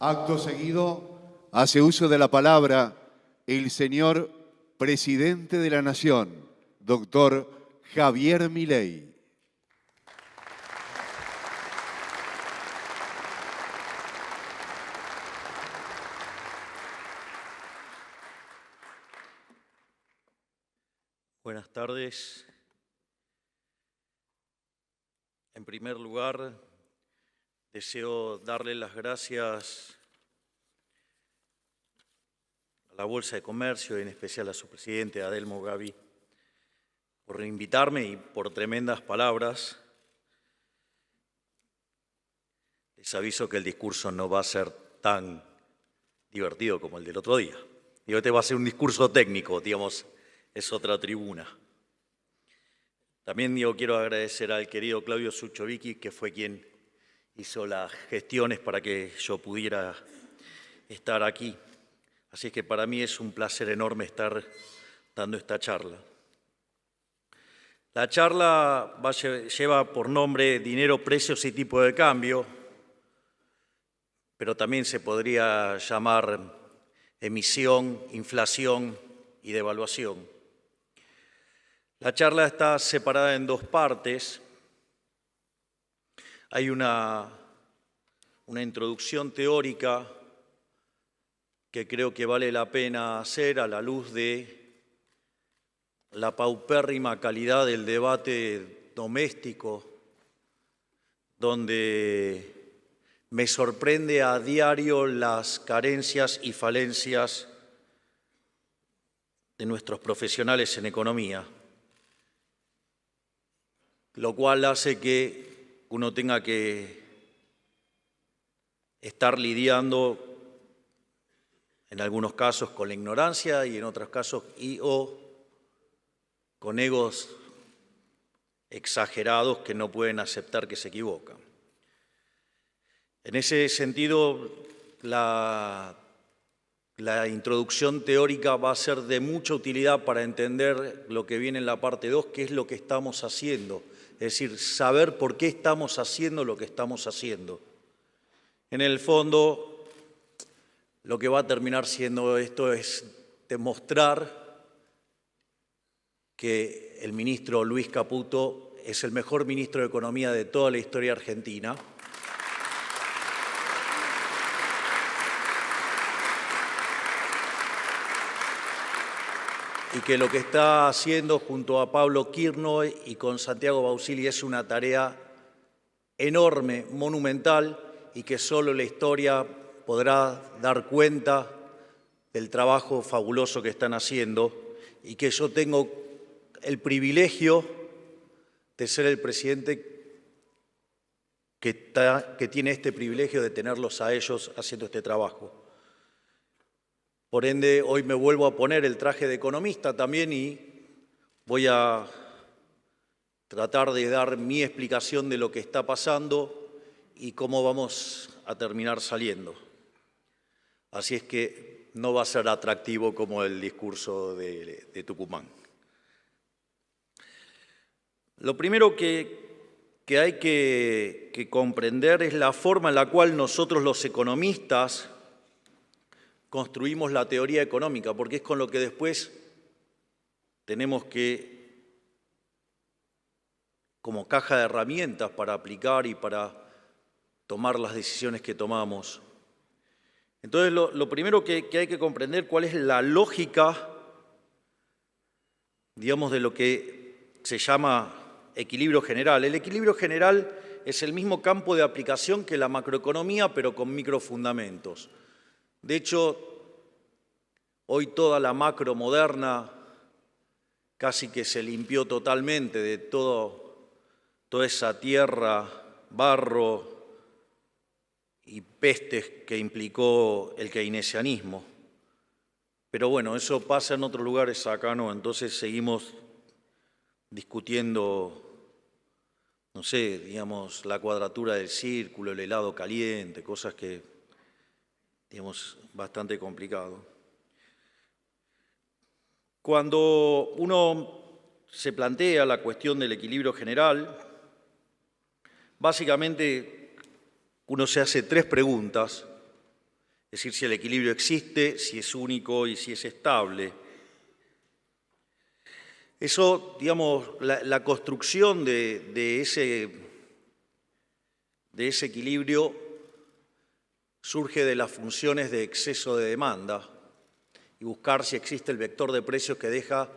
Acto seguido, hace uso de la palabra el señor Presidente de la Nación, doctor Javier Milei. Buenas tardes. En primer lugar, deseo darle las gracias a la Bolsa de Comercio y en especial a su presidente, Adelmo Gavi, por invitarme y por tremendas palabras. Les aviso que el discurso no va a ser tan divertido como el del otro día. Este va a ser un discurso técnico, digamos, es otra tribuna. También quiero agradecer al querido Claudio Suchovicki, que fue quien hizo las gestiones para que yo pudiera estar aquí. Así es que para mí es un placer enorme estar dando esta charla. La charla lleva por nombre Dinero, Precios y Tipo de Cambio, pero también se podría llamar emisión, inflación y devaluación. La charla está separada en dos partes. Hay una introducción teórica que creo que vale la pena hacer a la luz de la paupérrima calidad del debate doméstico, donde me sorprende a diario las carencias y falencias de nuestros profesionales en economía, lo cual hace que uno tenga que estar lidiando en algunos casos con la ignorancia y en otros casos o con egos exagerados que no pueden aceptar que se equivocan. En ese sentido, la introducción teórica va a ser de mucha utilidad para entender lo que viene en la parte 2, qué es lo que estamos haciendo. Es decir, saber por qué estamos haciendo lo que estamos haciendo. En el fondo, lo que va a terminar siendo esto es demostrar que el ministro Luis Caputo es el mejor ministro de Economía de toda la historia argentina. Y que lo que está haciendo junto a Pablo Kirchner y con Santiago Bausili es una tarea enorme, monumental, y que solo la historia podrá dar cuenta del trabajo fabuloso que están haciendo, y que yo tengo el privilegio de ser el presidente que tiene este privilegio de tenerlos a ellos haciendo este trabajo. Por ende, hoy me vuelvo a poner el traje de economista también y voy a tratar de dar mi explicación de lo que está pasando y cómo vamos a terminar saliendo. Así es que no va a ser atractivo como el discurso de Tucumán. Lo primero que hay que comprender es la forma en la cual nosotros los economistas construimos la teoría económica, porque es con lo que después tenemos que, como caja de herramientas para aplicar y para tomar las decisiones que tomamos. Entonces, lo primero que hay que comprender cuál es la lógica, digamos, de lo que se llama equilibrio general. El equilibrio general es el mismo campo de aplicación que la macroeconomía, pero con microfundamentos. De hecho, hoy toda la macro moderna casi que se limpió totalmente de toda esa tierra, barro y pestes que implicó el keynesianismo. Pero bueno, eso pasa en otros lugares, acá no, entonces seguimos discutiendo, no sé, digamos, la cuadratura del círculo, el helado caliente, cosas que, digamos, bastante complicado. Cuando uno se plantea la cuestión del equilibrio general, básicamente uno se hace tres preguntas Es decir, si el equilibrio existe, si es único y si es estable. Eso, digamos, la construcción de ese equilibrio surge de las funciones de exceso de demanda y buscar si existe el vector de precios que deja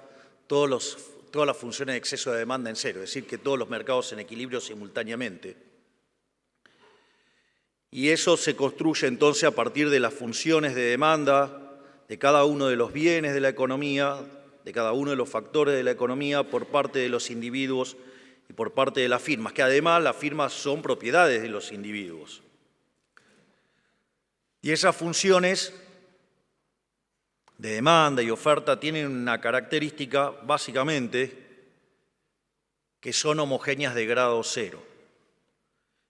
todas las funciones de exceso de demanda en cero, es decir, que todos los mercados en equilibrio simultáneamente. Y eso se construye entonces a partir de las funciones de demanda de cada uno de los bienes de la economía, de cada uno de los factores de la economía por parte de los individuos y por parte de las firmas, que además las firmas son propiedades de los individuos. Y esas funciones de demanda y oferta tienen una característica, básicamente, que son homogéneas de grado cero.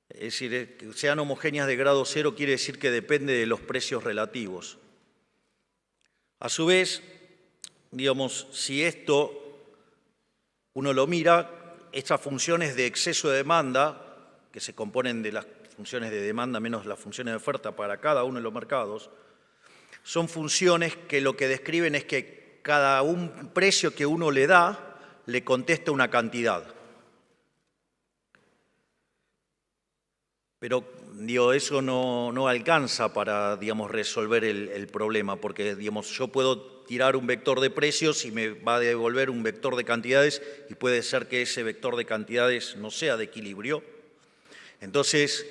Es decir, que sean homogéneas de grado cero quiere decir que depende de los precios relativos. A su vez, digamos, si esto uno lo mira, estas funciones de exceso de demanda, que se componen de las funciones de demanda menos las funciones de oferta para cada uno de los mercados, son funciones que lo que describen es que cada un precio que uno le da le contesta una cantidad. Pero digo, eso no alcanza para, digamos, resolver el problema, porque digamos, yo puedo tirar un vector de precios y me va a devolver un vector de cantidades y puede ser que ese vector de cantidades no sea de equilibrio. Entonces,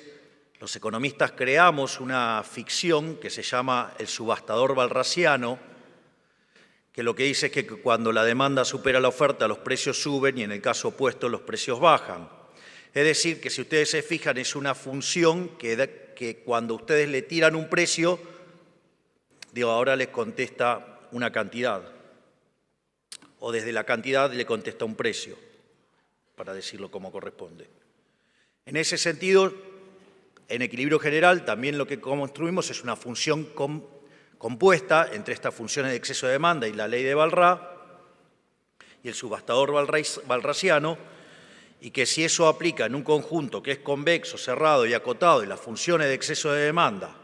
los economistas creamos una ficción que se llama el subastador balrasiano, que lo que dice es que cuando la demanda supera la oferta, los precios suben y en el caso opuesto los precios bajan. Es decir, que si ustedes se fijan, es una función que cuando ustedes le tiran un precio, digo, ahora les contesta una cantidad, o desde la cantidad le contesta un precio, para decirlo como corresponde. En ese sentido, en equilibrio general, también lo que construimos es una función compuesta entre estas funciones de exceso de demanda y la ley de Walras y el subastador balrasiano, y que si eso aplica en un conjunto que es convexo, cerrado y acotado y las funciones de exceso de demanda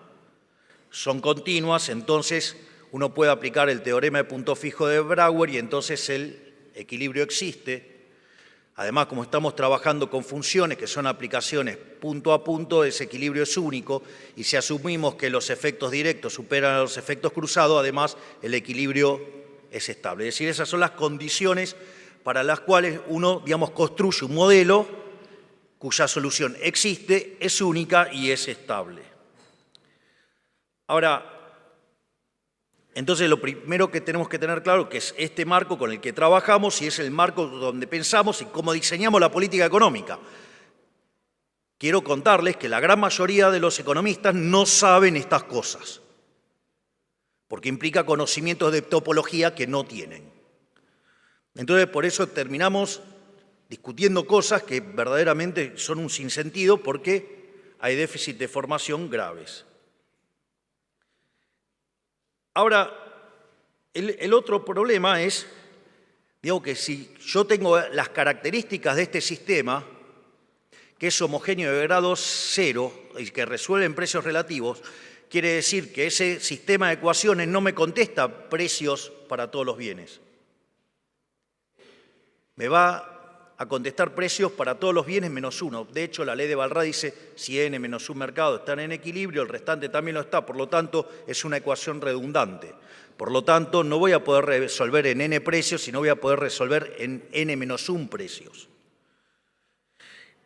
son continuas, entonces uno puede aplicar el teorema de punto fijo de Brouwer y entonces el equilibrio existe. Además, como estamos trabajando con funciones que son aplicaciones punto a punto, ese equilibrio es único y si asumimos que los efectos directos superan a los efectos cruzados, además el equilibrio es estable. Es decir, esas son las condiciones para las cuales uno, digamos, construye un modelo cuya solución existe, es única y es estable. Ahora, entonces lo primero que tenemos que tener claro que es este marco con el que trabajamos y es el marco donde pensamos y cómo diseñamos la política económica. Quiero contarles que la gran mayoría de los economistas no saben estas cosas, porque implica conocimientos de topología que no tienen. Entonces, por eso terminamos discutiendo cosas que verdaderamente son un sinsentido porque hay déficit de formación graves. Ahora, el otro problema es, digo, que si yo tengo las características de este sistema, que es homogéneo de grado cero y que resuelve en precios relativos, quiere decir que ese sistema de ecuaciones no me contesta precios para todos los bienes. Me va a contestar precios para todos los bienes menos uno. De hecho, la ley de Walras dice, si n menos un mercado están en equilibrio, el restante también lo está, por lo tanto, es una ecuación redundante. Por lo tanto, no voy a poder resolver en n precios, sino voy a poder resolver en n menos 1 precios.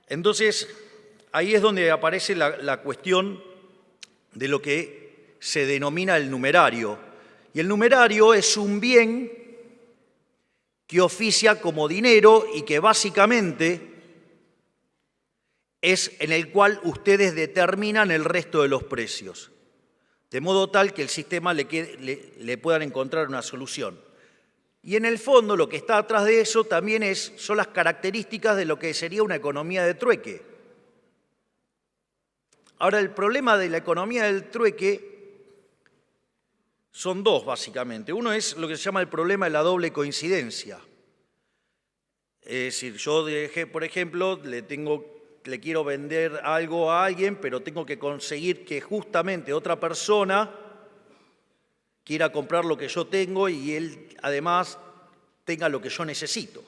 Entonces, ahí es donde aparece la cuestión de lo que se denomina el numerario. Y el numerario es un bien que oficia como dinero y que básicamente es en el cual ustedes determinan el resto de los precios, de modo tal que el sistema le puedan encontrar una solución. Y en el fondo lo que está atrás de eso también son las características de lo que sería una economía de trueque. Ahora, el problema de la economía del trueque son dos, básicamente. Uno es lo que se llama el problema de la doble coincidencia. Es decir, yo, por ejemplo, le quiero vender algo a alguien, pero tengo que conseguir que justamente otra persona quiera comprar lo que yo tengo y él además tenga lo que yo necesito,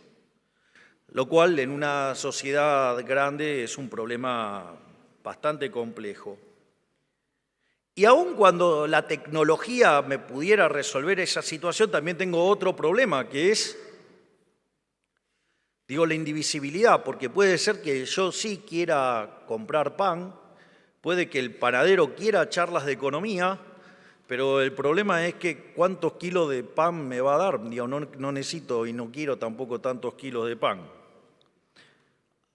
lo cual en una sociedad grande es un problema bastante complejo. Y aun cuando la tecnología me pudiera resolver esa situación, también tengo otro problema, que es, la indivisibilidad, porque puede ser que yo sí quiera comprar pan, puede que el panadero quiera charlas de economía, pero el problema es que cuántos kilos de pan me va a dar. No necesito y no quiero tampoco tantos kilos de pan.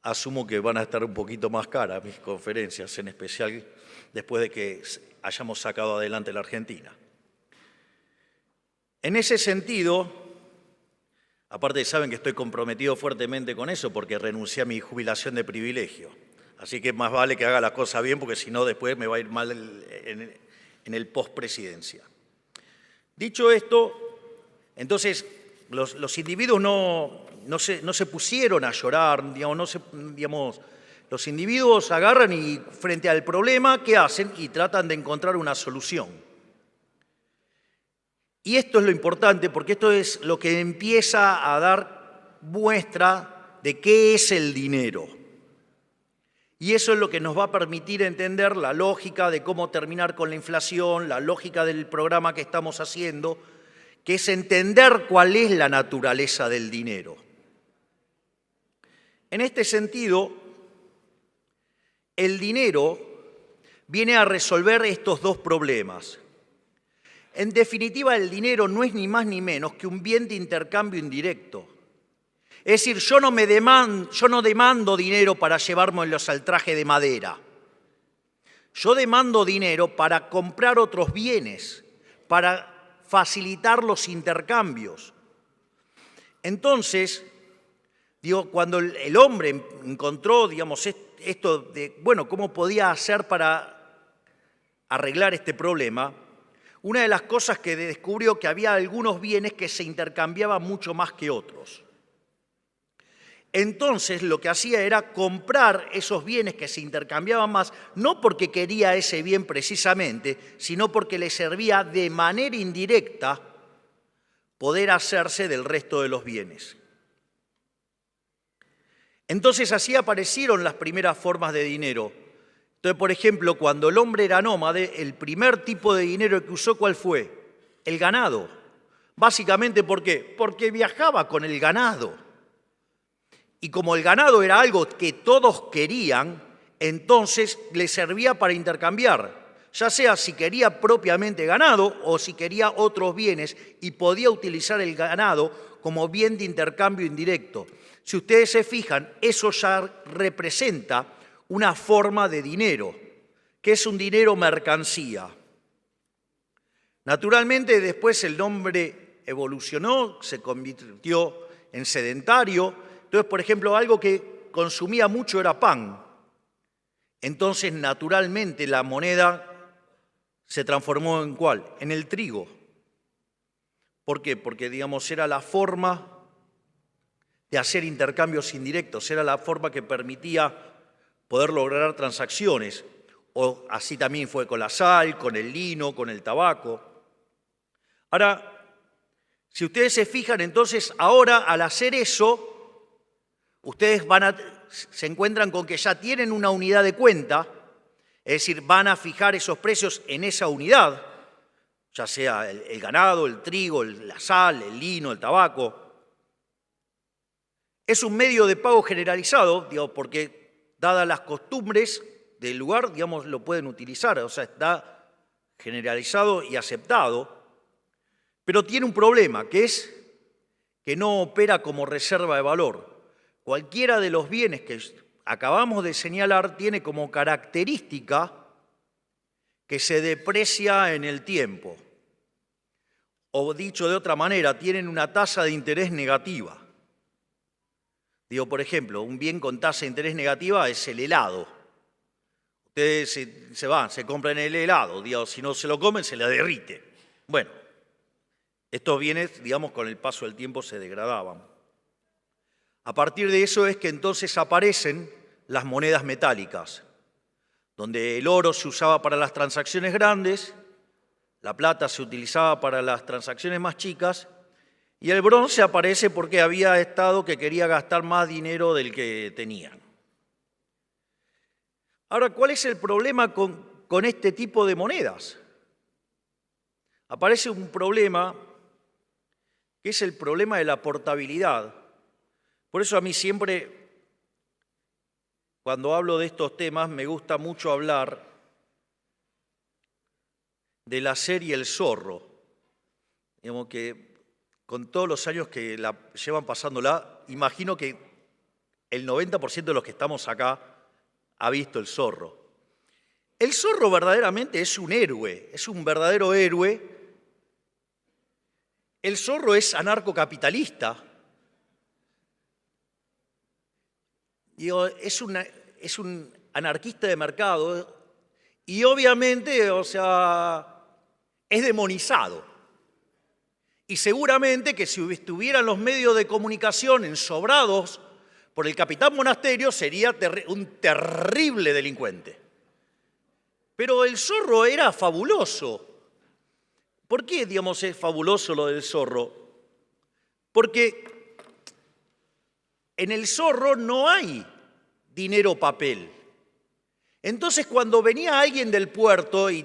Asumo que van a estar un poquito más caras mis conferencias, en especial después de que hayamos sacado adelante la Argentina. En ese sentido, aparte saben que estoy comprometido fuertemente con eso porque renuncié a mi jubilación de privilegio. Así que más vale que haga las cosas bien porque si no después me va a ir mal en el postpresidencia. Dicho esto, entonces los individuos no se pusieron a llorar, los individuos agarran y frente al problema, ¿qué hacen? Y tratan de encontrar una solución. Y esto es lo importante porque esto es lo que empieza a dar muestra de qué es el dinero. Y eso es lo que nos va a permitir entender la lógica de cómo terminar con la inflación, la lógica del programa que estamos haciendo, que es entender cuál es la naturaleza del dinero. En este sentido, el dinero viene a resolver estos dos problemas. En definitiva, el dinero no es ni más ni menos que un bien de intercambio indirecto. Es decir, yo no demando dinero para llevármelos al traje de madera. Yo demando dinero para comprar otros bienes, para facilitar los intercambios. Entonces, cuando el hombre encontró, esto de, ¿cómo podía hacer para arreglar este problema? Una de las cosas que descubrió que había algunos bienes que se intercambiaban mucho más que otros. Entonces lo que hacía era comprar esos bienes que se intercambiaban más, no porque quería ese bien precisamente, sino porque le servía de manera indirecta poder hacerse del resto de los bienes. Entonces así aparecieron las primeras formas de dinero. Entonces, por ejemplo, cuando el hombre era nómade, el primer tipo de dinero que usó, ¿cuál fue? El ganado. Básicamente, ¿por qué? Porque viajaba con el ganado. Y como el ganado era algo que todos querían, entonces le servía para intercambiar, ya sea si quería propiamente ganado o si quería otros bienes, y podía utilizar el ganado como bien de intercambio indirecto. Si ustedes se fijan, eso ya representa una forma de dinero, que es un dinero mercancía. Naturalmente, después el hombre evolucionó, se convirtió en sedentario. Entonces, por ejemplo, algo que consumía mucho era pan. Entonces, naturalmente, la moneda se transformó ¿en cuál? En el trigo. ¿Por qué? Porque, era la forma de hacer intercambios indirectos, era la forma que permitía poder lograr transacciones. O así también fue con la sal, con el lino, con el tabaco. Ahora, si ustedes se fijan, entonces, ahora al hacer eso, ustedes se encuentran con que ya tienen una unidad de cuenta, es decir, van a fijar esos precios en esa unidad, ya sea el ganado, el trigo, la sal, el lino, el tabaco. Es un medio de pago generalizado, porque dadas las costumbres del lugar, lo pueden utilizar, o sea, está generalizado y aceptado, pero tiene un problema, que es que no opera como reserva de valor. Cualquiera de los bienes que acabamos de señalar tiene como característica que se deprecia en el tiempo. O dicho de otra manera, tienen una tasa de interés negativa. Por ejemplo, un bien con tasa de interés negativa es el helado. Ustedes se compran el helado, si no se lo comen, se le derrite. Bueno, estos bienes, con el paso del tiempo se degradaban. A partir de eso es que entonces aparecen las monedas metálicas, donde el oro se usaba para las transacciones grandes, La plata se utilizaba para las transacciones más chicas y el bronce aparece porque había Estado que quería gastar más dinero del que tenían. Ahora, ¿cuál es el problema con este tipo de monedas? Aparece un problema que es el problema de la portabilidad. Por eso a mí siempre, cuando hablo de estos temas, me gusta mucho hablar de la serie El Zorro. Digamos que con todos los años que la llevan pasándola, imagino que el 90% de los que estamos acá ha visto El Zorro. El Zorro verdaderamente es un héroe, es un verdadero héroe. El Zorro es anarcocapitalista. Digo, es un anarquista de mercado y obviamente, es demonizado. Y seguramente que si estuvieran los medios de comunicación ensobrados por el capitán Monasterio, sería un terrible delincuente. Pero el Zorro era fabuloso. ¿Por qué, digamos, es fabuloso lo del Zorro? Porque en el Zorro no hay dinero papel. Entonces, cuando venía alguien del puerto y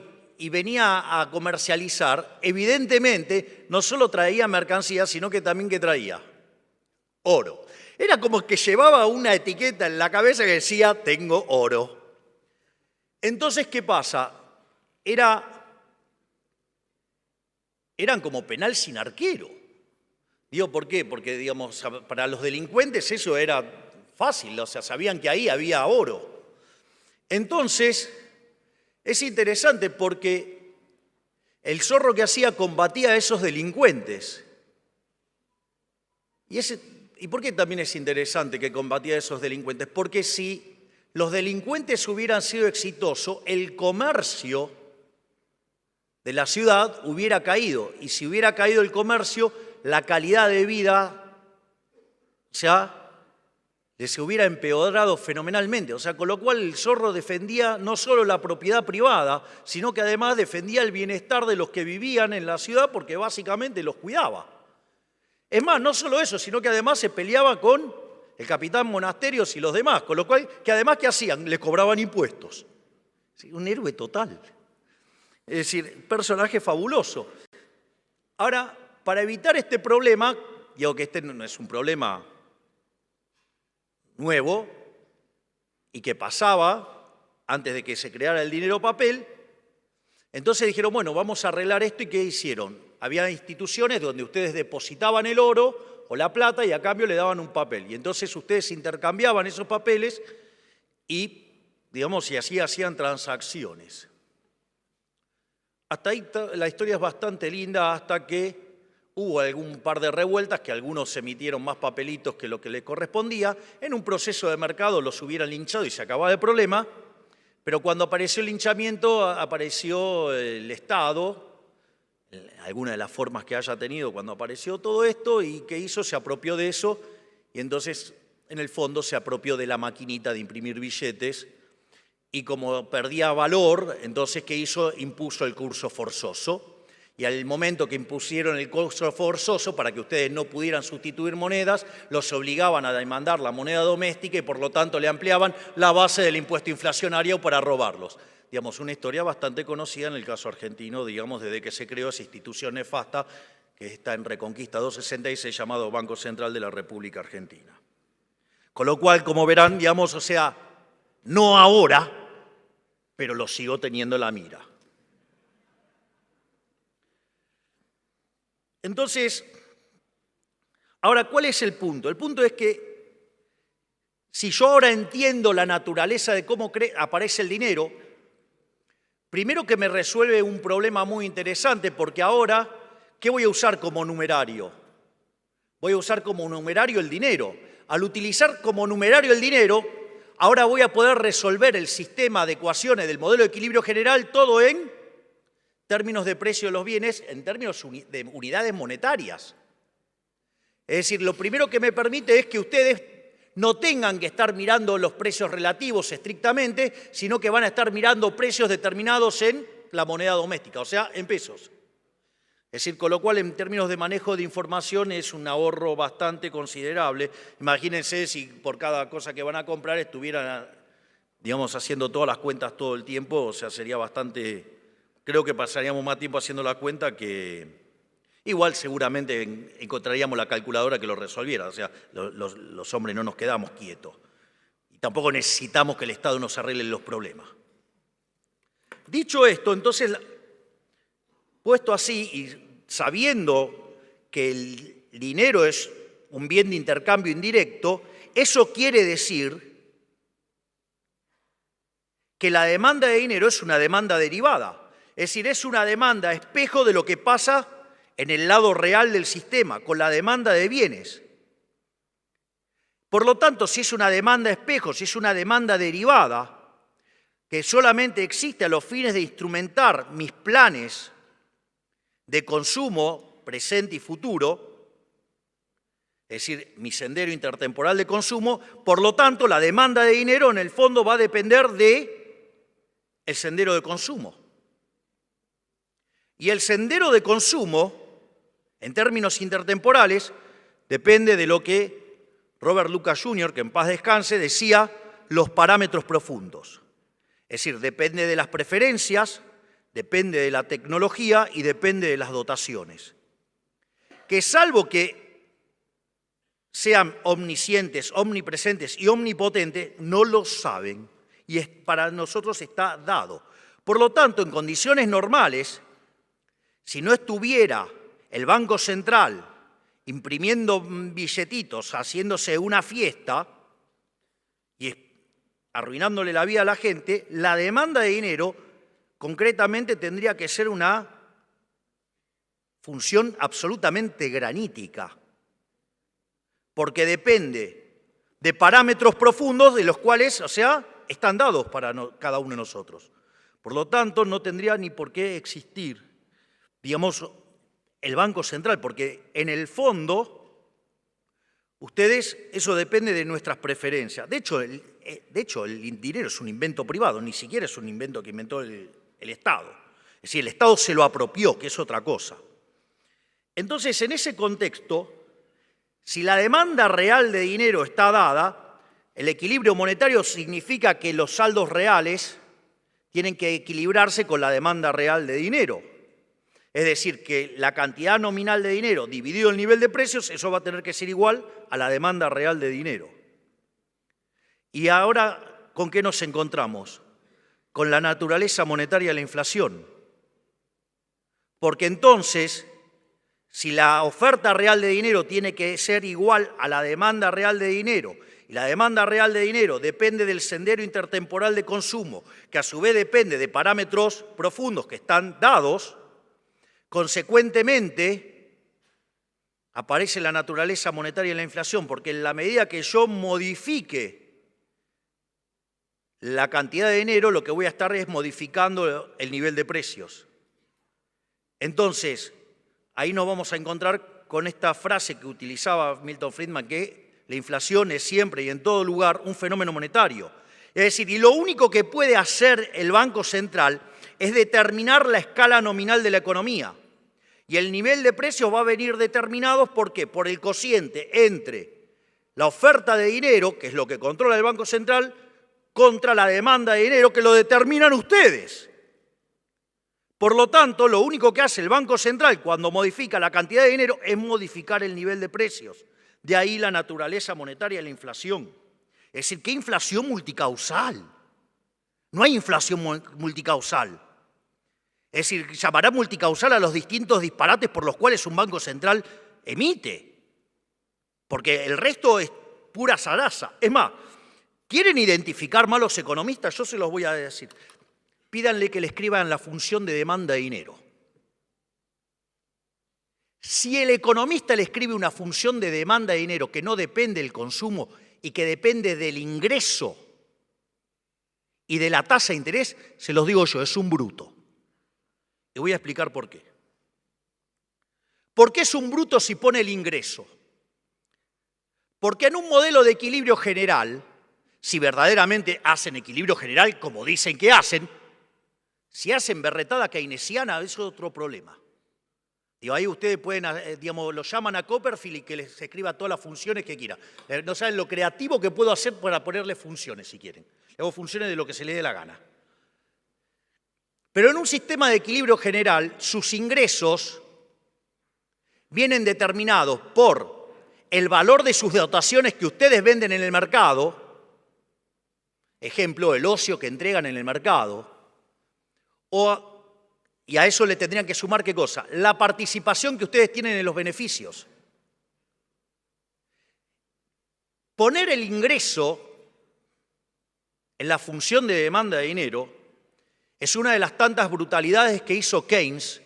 venía a comercializar, evidentemente no solo traía mercancía, sino que también ¿qué traía? Oro. Era como que llevaba una etiqueta en la cabeza que decía, tengo oro. Entonces, ¿qué pasa? Eran como penal sin arquero. Digo, ¿por qué? Porque, digamos, para los delincuentes eso era fácil, sabían que ahí había oro. Entonces, es interesante porque el Zorro que hacía combatía a esos delincuentes. ¿Y por qué también es interesante que combatía a esos delincuentes? Porque si los delincuentes hubieran sido exitosos, el comercio de la ciudad hubiera caído. Y si hubiera caído el comercio, la calidad de vida se hubiera empeorado fenomenalmente. Con lo cual el Zorro defendía no solo la propiedad privada, sino que además defendía el bienestar de los que vivían en la ciudad porque básicamente los cuidaba. Es más, no solo eso, sino que además se peleaba con el capitán Monasterios y los demás, con lo cual, que además, ¿qué hacían? Le cobraban impuestos. ¿Sí? Un héroe total. Es decir, personaje fabuloso. Ahora, para evitar este problema, digo que este no es un problema nuevo y que pasaba antes de que se creara el dinero papel, entonces dijeron, bueno, vamos a arreglar esto. ¿Y qué hicieron? Había instituciones donde ustedes depositaban el oro o la plata y a cambio le daban un papel. Y entonces ustedes intercambiaban esos papeles y, digamos, y así hacían transacciones. Hasta ahí la historia es bastante linda hasta que hubo algún par de revueltas que algunos emitieron más papelitos que lo que le correspondía. En un proceso de mercado los hubieran linchado y se acababa el problema. Pero cuando apareció el linchamiento, apareció el Estado, alguna de las formas que haya tenido cuando apareció todo esto, y ¿qué hizo? Se apropió de eso y entonces, en el fondo, se apropió de la maquinita de imprimir billetes y como perdía valor, entonces, ¿qué hizo? Impuso el curso forzoso. Y al momento que impusieron el curso forzoso para que ustedes no pudieran sustituir monedas, los obligaban a demandar la moneda doméstica y por lo tanto le ampliaban la base del impuesto inflacionario para robarlos. Digamos, una historia bastante conocida en el caso argentino, digamos, desde que se creó esa institución nefasta que está en Reconquista 266 llamado Banco Central de la República Argentina. Con lo cual, como verán, digamos, no ahora, pero lo sigo teniendo en la mira. Entonces, ahora, ¿cuál es el punto? El punto es que si yo ahora entiendo la naturaleza de cómo aparece el dinero, primero que me resuelve un problema muy interesante, porque ahora, ¿qué voy a usar como numerario? Voy a usar como numerario el dinero. Al utilizar como numerario el dinero, ahora voy a poder resolver el sistema de ecuaciones del modelo de equilibrio general, todo en términos de precio de los bienes, en términos de unidades monetarias. Es decir, lo primero que me permite es que ustedes no tengan que estar mirando los precios relativos estrictamente, sino que van a estar mirando precios determinados en la moneda doméstica, o sea, en pesos. Es decir, con lo cual en términos de manejo de información es un ahorro bastante considerable. Imagínense si por cada cosa que van a comprar estuvieran, digamos, haciendo todas las cuentas todo el tiempo, o sea, sería bastante, creo que pasaríamos más tiempo haciendo la cuenta que, igual seguramente encontraríamos la calculadora que lo resolviera, o sea, los hombres no nos quedamos quietos. Y tampoco necesitamos que el Estado nos arregle los problemas. Dicho esto, entonces, puesto así y sabiendo que el dinero es un bien de intercambio indirecto, eso quiere decir que la demanda de dinero es una demanda derivada, es decir, es una demanda espejo de lo que pasa en el lado real del sistema, con la demanda de bienes. Por lo tanto, si es una demanda espejo, si es una demanda derivada, que solamente existe a los fines de instrumentar mis planes de consumo presente y futuro, es decir, mi sendero intertemporal de consumo, por lo tanto, la demanda de dinero en el fondo va a depender del sendero de consumo. Y el sendero de consumo, en términos intertemporales, depende de lo que Robert Lucas Jr., que en paz descanse, decía, los parámetros profundos. Es decir, depende de las preferencias, depende de la tecnología y depende de las dotaciones. Que salvo que sean omniscientes, omnipresentes y omnipotentes, no lo saben y para nosotros está dado. Por lo tanto, en condiciones normales, si no estuviera el Banco Central imprimiendo billetitos, haciéndose una fiesta y arruinándole la vida a la gente, la demanda de dinero concretamente tendría que ser una función absolutamente granítica, porque depende de parámetros profundos de los cuales, o sea, están dados para cada uno de nosotros. Por lo tanto, no tendría ni por qué existir, digamos, el Banco Central, porque en el fondo, eso depende de nuestras preferencias. De hecho, el dinero es un invento privado, ni siquiera es un invento que inventó el Estado. Es decir, el Estado se lo apropió, que es otra cosa. Entonces, en ese contexto, si la demanda real de dinero está dada, el equilibrio monetario significa que los saldos reales tienen que equilibrarse con la demanda real de dinero. Es decir, que la cantidad nominal de dinero dividido el nivel de precios, eso va a tener que ser igual a la demanda real de dinero. Y ahora, ¿con qué nos encontramos? Con la naturaleza monetaria de la inflación. Porque entonces, si la oferta real de dinero tiene que ser igual a la demanda real de dinero, y la demanda real de dinero depende del sendero intertemporal de consumo, que a su vez depende de parámetros profundos que están dados, consecuentemente aparece la naturaleza monetaria de la inflación, porque en la medida que yo modifique la cantidad de dinero, lo que voy a estar es modificando el nivel de precios. Entonces, ahí nos vamos a encontrar con esta frase que utilizaba Milton Friedman, que la inflación es siempre y en todo lugar un fenómeno monetario. Es decir, y lo único que puede hacer el Banco Central es determinar la escala nominal de la economía. Y el nivel de precios va a venir determinado, ¿por qué? Por el cociente entre la oferta de dinero, que es lo que controla el Banco Central, contra la demanda de dinero, que lo determinan ustedes. Por lo tanto, lo único que hace el Banco Central cuando modifica la cantidad de dinero es modificar el nivel de precios. De ahí la naturaleza monetaria de la inflación. Es decir, ¿qué inflación multicausal? No hay inflación multicausal. Es decir, llamará multicausal a los distintos disparates por los cuales un Banco Central emite. Porque el resto es pura zaraza. Es más, ¿quieren identificar mal los economistas? Yo se los voy a decir. Pídanle que le escriban la función de demanda de dinero. Si el economista le escribe una función de demanda de dinero que no depende del consumo y que depende del ingreso y de la tasa de interés, se los digo yo, es un bruto. Y voy a explicar por qué. ¿Por qué es un bruto si pone el ingreso? Porque en un modelo de equilibrio general, si verdaderamente hacen equilibrio general, como dicen que hacen, Si hacen berretada keynesiana, eso es otro problema. Digo, ahí ustedes pueden, digamos, lo llaman a Copperfield y que les escriba todas las funciones que quiera. No saben lo creativo que puedo hacer para ponerle funciones, si quieren. Le hago funciones de lo que se le dé la gana. Pero en un sistema de equilibrio general, sus ingresos vienen determinados por el valor de sus dotaciones que ustedes venden en el mercado, ejemplo, el ocio que entregan en el mercado, y a eso le tendrían que sumar, ¿qué cosa? La participación que ustedes tienen en los beneficios. Poner el ingreso en la función de demanda de dinero es una de las tantas brutalidades que hizo Keynes,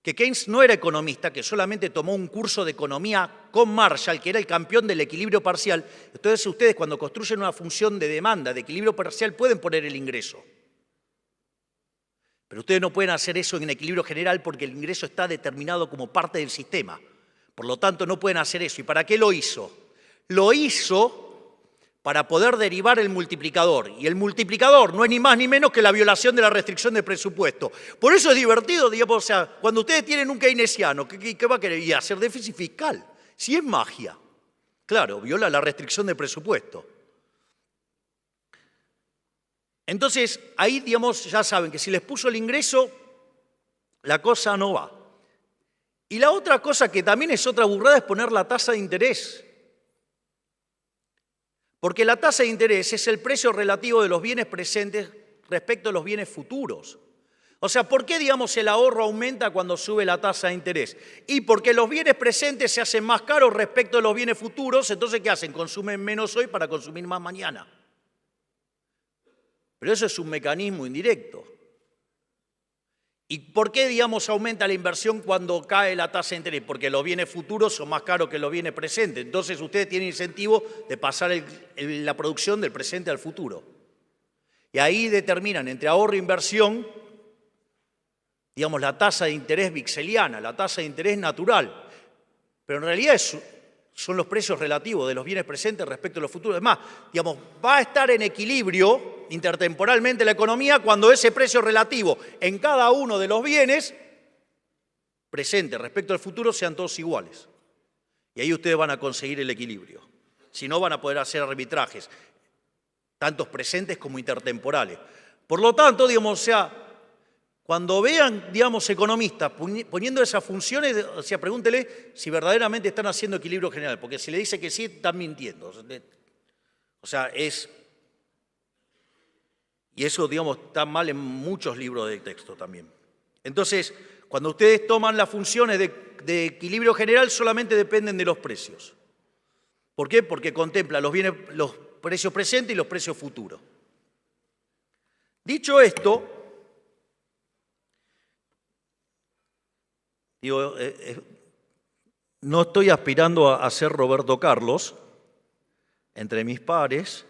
que Keynes no era economista, que solamente tomó un curso de economía con Marshall, que era el campeón del equilibrio parcial. Entonces ustedes cuando construyen una función de demanda, de equilibrio parcial, pueden poner el ingreso. Pero ustedes no pueden hacer eso en equilibrio general porque el ingreso está determinado como parte del sistema. Por lo tanto, no pueden hacer eso. ¿Y para qué lo hizo? Lo hizo para poder derivar el multiplicador. Y el multiplicador no es ni más ni menos que la violación de la restricción de presupuesto. Por eso es divertido, digamos, o sea, cuando ustedes tienen un keynesiano, ¿qué va a querer? Y hacer déficit fiscal. Si es magia. Claro, viola la restricción de presupuesto. Entonces, ahí, digamos, ya saben que si les puso el ingreso, la cosa no va. Y la otra cosa que también es otra burrada es poner la tasa de interés. Porque la tasa de interés es el precio relativo de los bienes presentes respecto a los bienes futuros. O sea, ¿por qué, digamos, el ahorro aumenta cuando sube la tasa de interés? Y porque los bienes presentes se hacen más caros respecto a los bienes futuros, entonces, ¿qué hacen? Consumen menos hoy para consumir más mañana. Pero eso es un mecanismo indirecto. ¿Y por qué, digamos, aumenta la inversión cuando cae la tasa de interés? Porque los bienes futuros son más caros que los bienes presentes. Entonces ustedes tienen incentivo de pasar la producción del presente al futuro. Y ahí determinan entre ahorro e inversión, digamos, la tasa de interés vixeliana, la tasa de interés natural. Pero en realidad son los precios relativos de los bienes presentes respecto a los futuros. Además, digamos, va a estar en equilibrio intertemporalmente la economía cuando ese precio relativo en cada uno de los bienes presentes respecto al futuro sean todos iguales. Y ahí ustedes van a conseguir el equilibrio. Si no, van a poder hacer arbitrajes, tantos presentes como intertemporales. Por lo tanto, digamos, o sea, cuando vean, digamos, economistas poniendo esas funciones, o sea, pregúntele si verdaderamente están haciendo equilibrio general, porque si le dice que sí, están mintiendo. O sea, y eso, digamos, está mal en muchos libros de texto también. Entonces, cuando ustedes toman las funciones de equilibrio general, solamente dependen de los precios. ¿Por qué? Porque contempla los precios presentes y los precios futuros. Dicho esto, digo, no estoy aspirando a ser Roberto Carlos entre mis pares,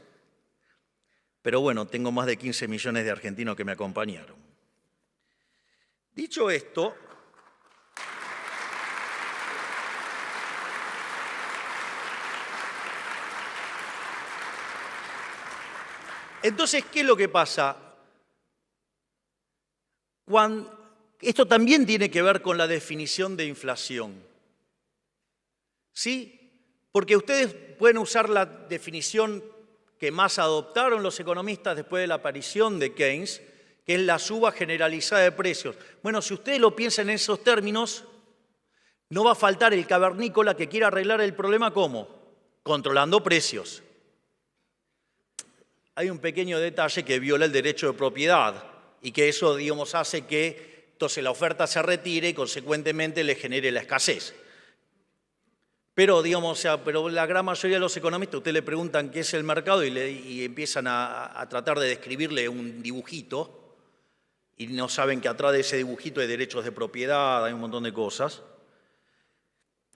pero bueno, tengo más de 15 millones de argentinos que me acompañaron. Dicho esto, entonces, ¿qué es lo que pasa? Esto también tiene que ver con la definición de inflación. ¿Sí? Porque ustedes pueden usar la definición que más adoptaron los economistas después de la aparición de Keynes, que es la suba generalizada de precios. Bueno, si ustedes lo piensan en esos términos, no va a faltar el cavernícola que quiera arreglar el problema, ¿cómo? Controlando precios. Hay un pequeño detalle que viola el derecho de propiedad y que eso, digamos, hace que entonces la oferta se retire y consecuentemente le genere la escasez. Pero, digamos, o sea, pero la gran mayoría de los economistas, ustedes le preguntan qué es el mercado y empiezan a tratar de describirle un dibujito y no saben que atrás de ese dibujito hay derechos de propiedad, hay un montón de cosas.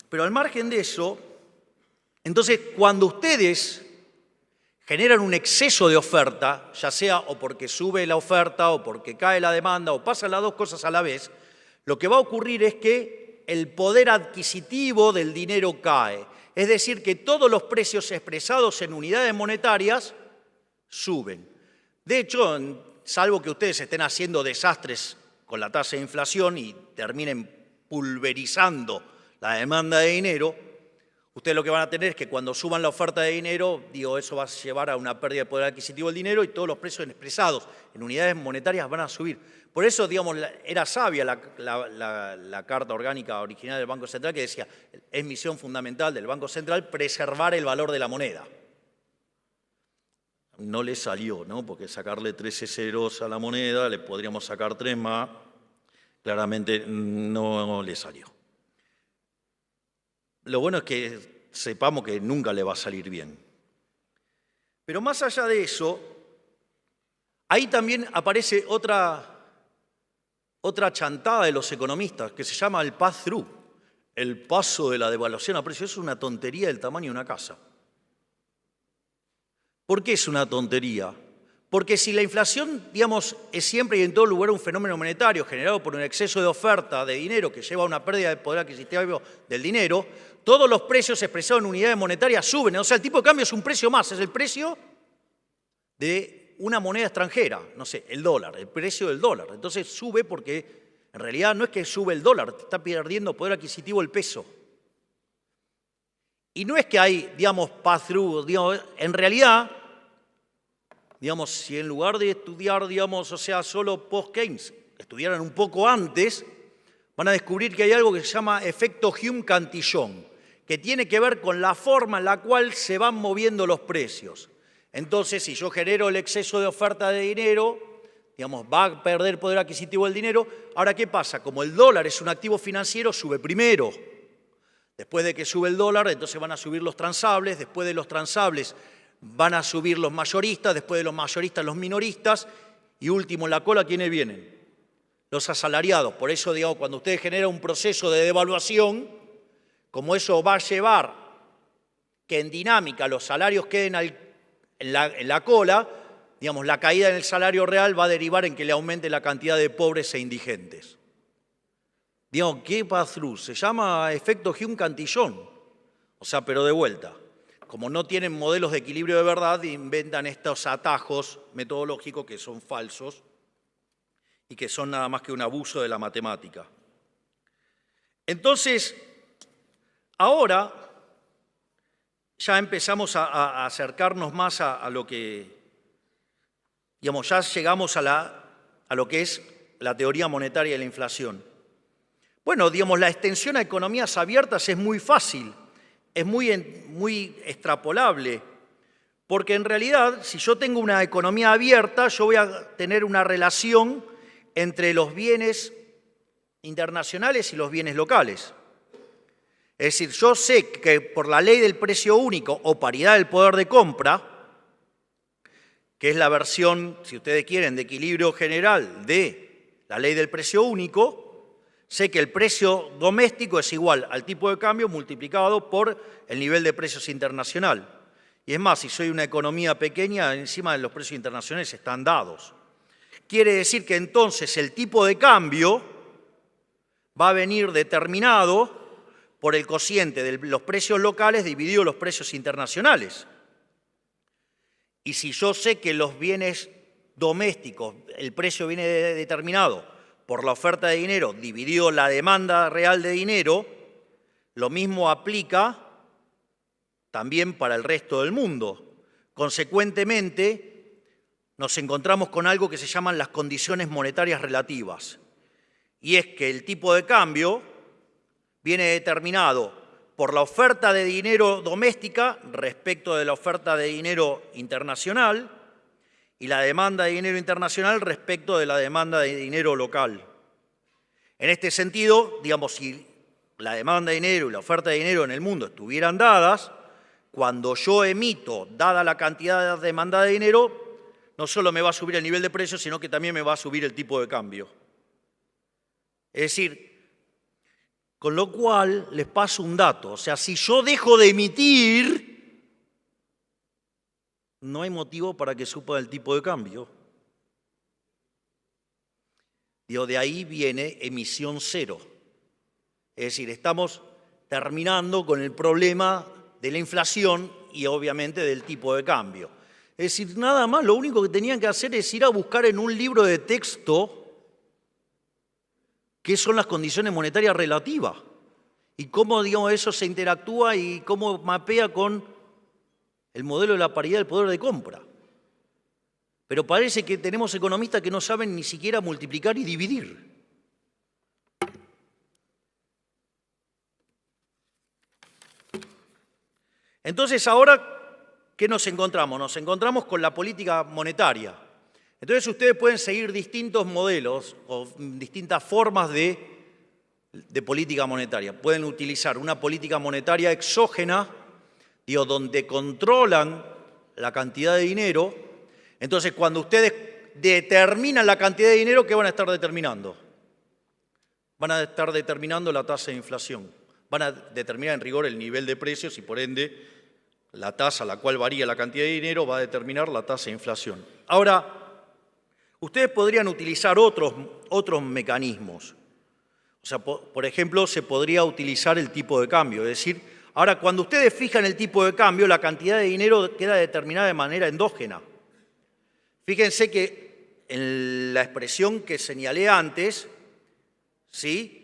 Pero al margen de eso, entonces cuando ustedes generan un exceso de oferta, ya sea o porque sube la oferta o porque cae la demanda o pasan las dos cosas a la vez, lo que va a ocurrir es que el poder adquisitivo del dinero cae. Es decir, que todos los precios expresados en unidades monetarias suben. De hecho, salvo que ustedes estén haciendo desastres con la tasa de inflación y terminen pulverizando la demanda de dinero, ustedes lo que van a tener es que cuando suban la oferta de dinero, eso va a llevar a una pérdida de poder adquisitivo del dinero y todos los precios expresados en unidades monetarias van a subir. Por eso, era sabia la Carta Orgánica original del Banco Central que decía, es misión fundamental del Banco Central preservar el valor de la moneda. No le salió, ¿no? Porque sacarle 13 ceros a la moneda, le podríamos sacar 3 más, claramente no le salió. Lo bueno es que sepamos que nunca le va a salir bien. Pero más allá de eso, ahí también aparece otra chantada de los economistas que se llama el pass-through, el paso de la devaluación a precio. Es una tontería del tamaño de una casa. ¿Por qué es una tontería? Porque si la inflación, es siempre y en todo lugar un fenómeno monetario generado por un exceso de oferta de dinero que lleva a una pérdida de poder adquisitivo del dinero, todos los precios expresados en unidades monetarias suben. O sea, el tipo de cambio es un precio más, es el precio de una moneda extranjera, no sé, el dólar, el precio del dólar. Entonces sube porque en realidad no es que sube el dólar, está perdiendo poder adquisitivo el peso. Y no es que hay, pass-through, en realidad, si en lugar de estudiar, solo post-Keynes, estudiaran un poco antes, van a descubrir que hay algo que se llama efecto Hume-Cantillon, que tiene que ver con la forma en la cual se van moviendo los precios. Entonces, si yo genero el exceso de oferta de dinero, va a perder poder adquisitivo el dinero. Ahora, ¿qué pasa? Como el dólar es un activo financiero, sube primero. Después de que sube el dólar, entonces van a subir los transables, después de los transables van a subir los mayoristas, después de los mayoristas los minoristas, y último en la cola, ¿quiénes vienen? Los asalariados. Por eso, cuando usted genera un proceso de devaluación, como eso va a llevar que en dinámica los salarios queden en la cola, la caída en el salario real va a derivar en que le aumente la cantidad de pobres e indigentes. ¿Qué pass-through? Se llama efecto Hume-Cantillon. Pero de vuelta. Como no tienen modelos de equilibrio de verdad, inventan estos atajos metodológicos que son falsos y que son nada más que un abuso de la matemática. Entonces, ahora ya empezamos a acercarnos más a lo que, ya llegamos a lo que es la teoría monetaria de la inflación. Bueno, la extensión a economías abiertas es muy fácil. Es muy extrapolable, porque en realidad, si yo tengo una economía abierta, yo voy a tener una relación entre los bienes internacionales y los bienes locales. Es decir, yo sé que por la ley del precio único o paridad del poder de compra, que es la versión, si ustedes quieren, de equilibrio general de la ley del precio único, sé que el precio doméstico es igual al tipo de cambio multiplicado por el nivel de precios internacional. Y es más, si soy una economía pequeña, encima de los precios internacionales están dados. Quiere decir que entonces el tipo de cambio va a venir determinado por el cociente de los precios locales dividido los precios internacionales. Y si yo sé que los bienes domésticos, el precio viene determinado por la oferta de dinero dividido la demanda real de dinero, lo mismo aplica también para el resto del mundo. Consecuentemente, nos encontramos con algo que se llaman las condiciones monetarias relativas. Y es que el tipo de cambio viene determinado por la oferta de dinero doméstica respecto de la oferta de dinero internacional, y la demanda de dinero internacional respecto de la demanda de dinero local. En este sentido, si la demanda de dinero y la oferta de dinero en el mundo estuvieran dadas, cuando yo emito, dada la cantidad de demanda de dinero, no solo me va a subir el nivel de precios, sino que también me va a subir el tipo de cambio. Es decir, con lo cual les paso un dato. Si yo dejo de emitir, no hay motivo para que suba el tipo de cambio. De ahí viene emisión cero. Es decir, estamos terminando con el problema de la inflación y obviamente del tipo de cambio. Es decir, nada más, lo único que tenían que hacer es ir a buscar en un libro de texto qué son las condiciones monetarias relativas y cómo, digamos, eso se interactúa y cómo mapea con el modelo de la paridad del poder de compra. Pero parece que tenemos economistas que no saben ni siquiera multiplicar y dividir. Entonces, ahora, ¿qué nos encontramos? Nos encontramos con la política monetaria. Entonces, ustedes pueden seguir distintos modelos o distintas formas de política monetaria. Pueden utilizar una política monetaria exógena, donde controlan la cantidad de dinero. Entonces, cuando ustedes determinan la cantidad de dinero, ¿qué van a estar determinando? Van a estar determinando la tasa de inflación. Van a determinar en rigor el nivel de precios y, por ende, la tasa a la cual varía la cantidad de dinero va a determinar la tasa de inflación. Ahora, ustedes podrían utilizar otros mecanismos. O sea, por ejemplo, se podría utilizar el tipo de cambio. Es decir, ahora, cuando ustedes fijan el tipo de cambio, la cantidad de dinero queda determinada de manera endógena. Fíjense que en la expresión que señalé antes, ¿sí?,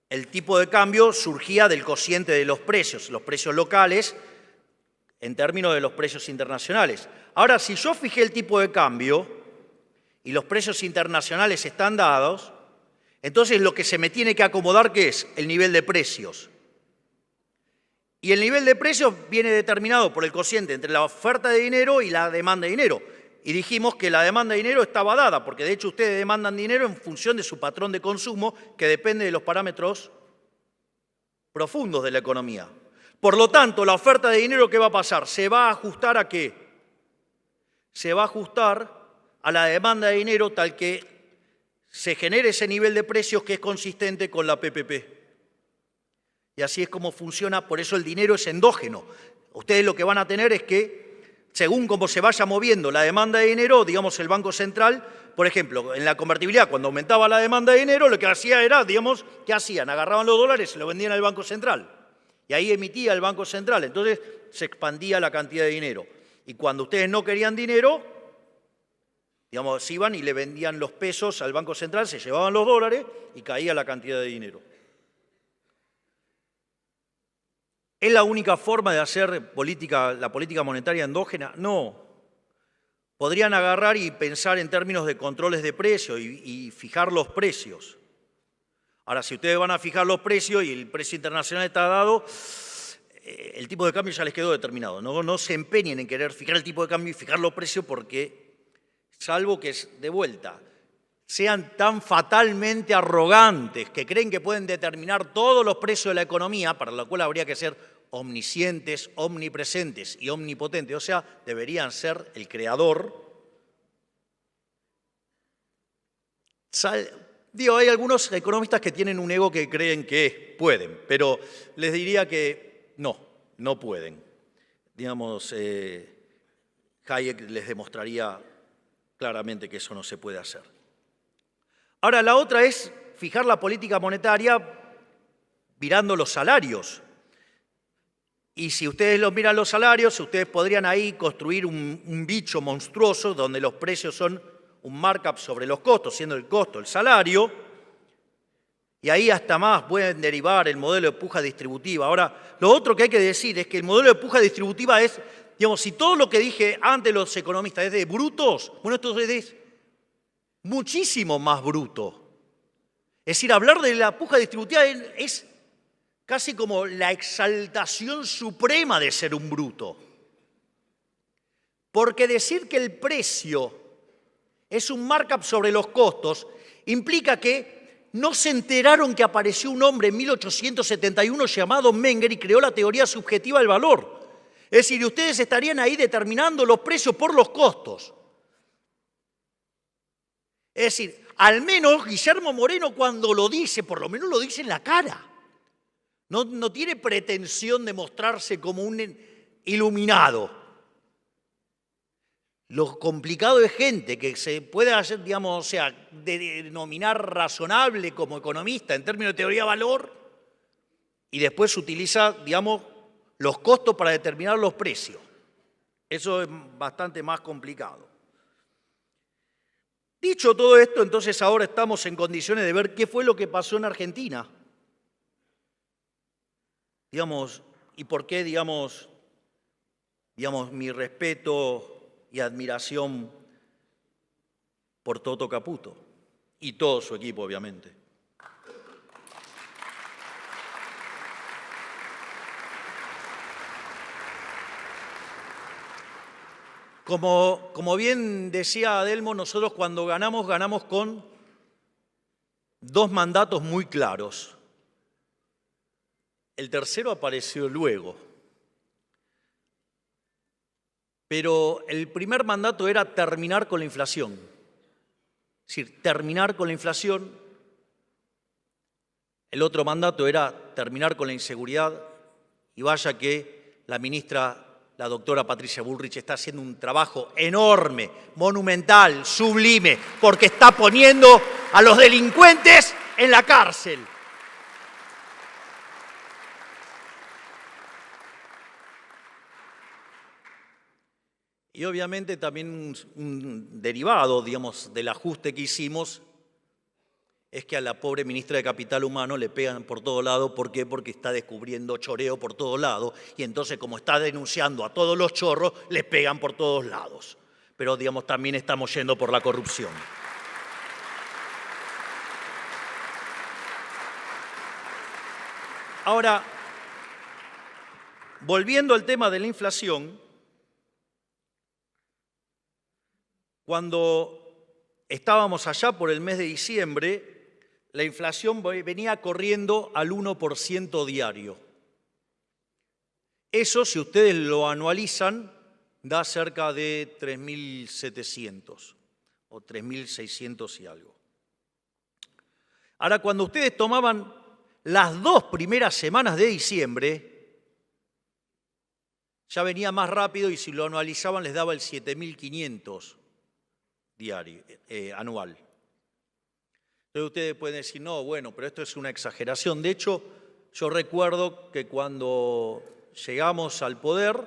el tipo de cambio surgía del cociente de los precios locales en términos de los precios internacionales. Ahora, si yo fijé el tipo de cambio y los precios internacionales están dados, entonces lo que se me tiene que acomodar, ¿qué es? El nivel de precios. Y el nivel de precios viene determinado por el cociente entre la oferta de dinero y la demanda de dinero. Y dijimos que la demanda de dinero estaba dada, porque de hecho ustedes demandan dinero en función de su patrón de consumo, que depende de los parámetros profundos de la economía. Por lo tanto, la oferta de dinero, ¿qué va a pasar? ¿Se va a ajustar a qué? Se va a ajustar a la demanda de dinero tal que se genere ese nivel de precios que es consistente con la PPP. Y así es como funciona, por eso el dinero es endógeno. Ustedes lo que van a tener es que, según cómo se vaya moviendo la demanda de dinero, digamos, el Banco Central, por ejemplo, en la convertibilidad, cuando aumentaba la demanda de dinero, lo que hacía era, digamos, ¿qué hacían? Agarraban los dólares y se los vendían al Banco Central. Y ahí emitía el Banco Central. Entonces se expandía la cantidad de dinero. Y cuando ustedes no querían dinero, digamos, iban y le vendían los pesos al Banco Central, se llevaban los dólares y caía la cantidad de dinero. ¿Es la única forma de hacer la política monetaria endógena? No. Podrían agarrar y pensar en términos de controles de precios y fijar los precios. Ahora, si ustedes van a fijar los precios y el precio internacional está dado, el tipo de cambio ya les quedó determinado. No se empeñen en querer fijar el tipo de cambio y fijar los precios porque, salvo que, de vuelta, sean tan fatalmente arrogantes que creen que pueden determinar todos los precios de la economía, para lo cual habría que ser omniscientes, omnipresentes y omnipotentes, o sea, deberían ser el creador. Hay algunos economistas que tienen un ego que creen que pueden, pero les diría que no pueden. Digamos, Hayek les demostraría claramente que eso no se puede hacer. Ahora, la otra es fijar la política monetaria mirando los salarios. Y si ustedes miran los salarios, ustedes podrían ahí construir un bicho monstruoso donde los precios son un markup sobre los costos, siendo el costo el salario, y ahí hasta más pueden derivar el modelo de puja distributiva. Ahora, lo otro que hay que decir es que el modelo de puja distributiva es, digamos, si todo lo que dije antes los economistas es de brutos, bueno, esto es muchísimo más bruto. Es decir, hablar de la puja distributiva es casi como la exaltación suprema de ser un bruto. Porque decir que el precio es un markup sobre los costos implica que no se enteraron que apareció un hombre en 1871 llamado Menger y creó la teoría subjetiva del valor. Es decir, ustedes estarían ahí determinando los precios por los costos. Es decir, al menos Guillermo Moreno cuando lo dice, por lo menos lo dice en la cara. No tiene pretensión de mostrarse como un iluminado. Lo complicado es gente que se puede hacer, digamos, o sea, denominar razonable como economista en términos de teoría-valor y después utiliza, digamos, los costos para determinar los precios. Eso es bastante más complicado. Dicho todo esto, entonces ahora estamos en condiciones de ver qué fue lo que pasó en Argentina. Y por qué, mi respeto y admiración por Toto Caputo y todo su equipo, obviamente. Como bien decía Adelmo, nosotros cuando ganamos con 2 mandatos muy claros. El tercero apareció luego. Pero el primer mandato era terminar con la inflación. Es decir, terminar con la inflación. El otro mandato era terminar con la inseguridad. Y vaya que la ministra, la doctora Patricia Bullrich, está haciendo un trabajo enorme, monumental, sublime, porque está poniendo a los delincuentes en la cárcel. Y obviamente también un derivado, del ajuste que hicimos es que a la pobre ministra de Capital Humano le pegan por todo lado. ¿Por qué? Porque está descubriendo choreo por todo lado y entonces como está denunciando a todos los chorros, le pegan por todos lados. Pero, también estamos yendo por la corrupción. Ahora, volviendo al tema de la inflación, cuando estábamos allá por el mes de diciembre, la inflación venía corriendo al 1% diario. Eso, si ustedes lo anualizan, da cerca de 3.700 o 3.600 y algo. Ahora, cuando ustedes tomaban las 2 primeras semanas de diciembre, ya venía más rápido y si lo anualizaban les daba el 7.500 diario, anual. Entonces ustedes pueden decir, no, bueno, pero esto es una exageración. De hecho, yo recuerdo que cuando llegamos al poder,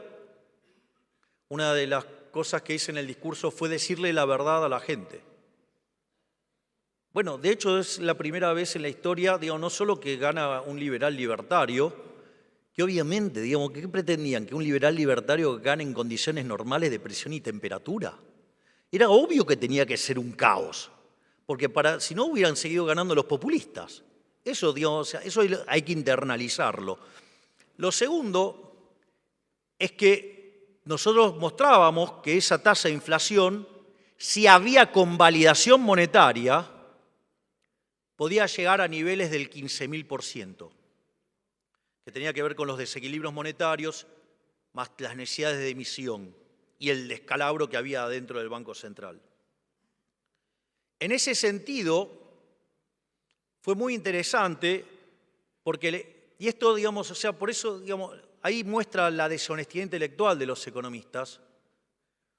una de las cosas que hice en el discurso fue decirle la verdad a la gente. Bueno, de hecho es la primera vez en la historia, no solo que gana un liberal libertario, que obviamente, ¿qué pretendían? ¿Que un liberal libertario gane en condiciones normales de presión y temperatura? Era obvio que tenía que ser un caos, porque si no hubieran seguido ganando los populistas. Eso, eso hay que internalizarlo. Lo segundo es que nosotros mostrábamos que esa tasa de inflación, si había convalidación monetaria, podía llegar a niveles del 15.000%, que tenía que ver con los desequilibrios monetarios más las necesidades de emisión y el descalabro que había dentro del Banco Central. En ese sentido, fue muy interesante porque, y esto, por eso, ahí muestra la deshonestidad intelectual de los economistas,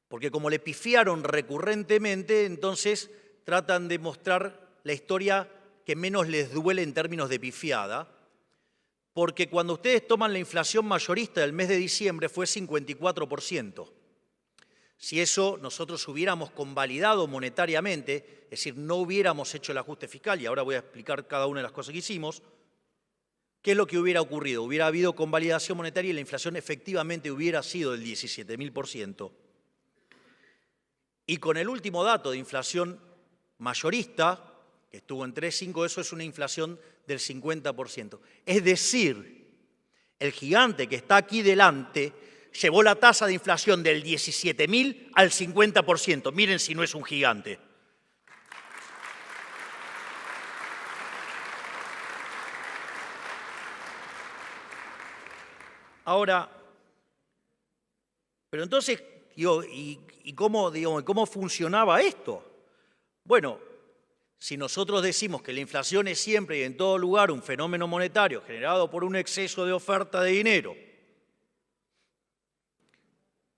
porque como le pifiaron recurrentemente, entonces tratan de mostrar la historia que menos les duele en términos de pifiada, porque cuando ustedes toman la inflación mayorista del mes de diciembre fue 54%. Si eso nosotros hubiéramos convalidado monetariamente, es decir, no hubiéramos hecho el ajuste fiscal, y ahora voy a explicar cada una de las cosas que hicimos, ¿qué es lo que hubiera ocurrido? Hubiera habido convalidación monetaria y la inflación efectivamente hubiera sido del 17.000%. Y con el último dato de inflación mayorista, que estuvo en 3,5, eso es una inflación del 50%. Es decir, el gigante que está aquí delante llevó la tasa de inflación del 17.000 al 50%. Miren si no es un gigante. Ahora, pero entonces, ¿y cómo funcionaba esto? Bueno, si nosotros decimos que la inflación es siempre y en todo lugar un fenómeno monetario generado por un exceso de oferta de dinero,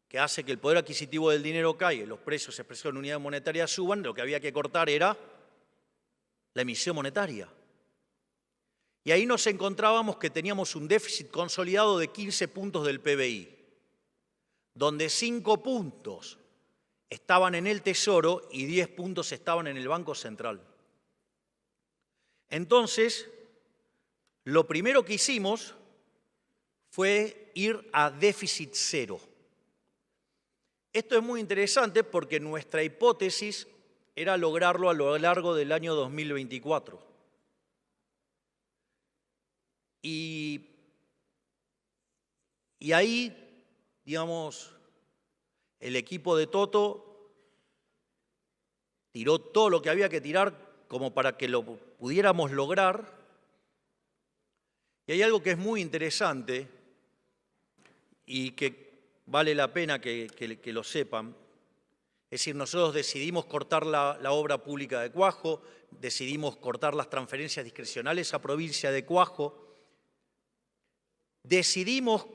que hace que el poder adquisitivo del dinero caiga y los precios expresados en unidades monetarias suban, lo que había que cortar era la emisión monetaria. Y ahí nos encontrábamos que teníamos un déficit consolidado de 15 puntos del PBI. donde 5 puntos estaban en el Tesoro y 10 puntos estaban en el Banco Central. Entonces, lo primero que hicimos fue ir a déficit cero. Esto es muy interesante porque nuestra hipótesis era lograrlo a lo largo del año 2024. Y ahí, digamos, el equipo de Toto tiró todo lo que había que tirar como para que lo pudiéramos lograr. Y hay algo que es muy interesante y que vale la pena que lo sepan. Es decir, nosotros decidimos cortar la obra pública de Cuajo, decidimos cortar las transferencias discrecionales a provincia de Cuajo, decidimos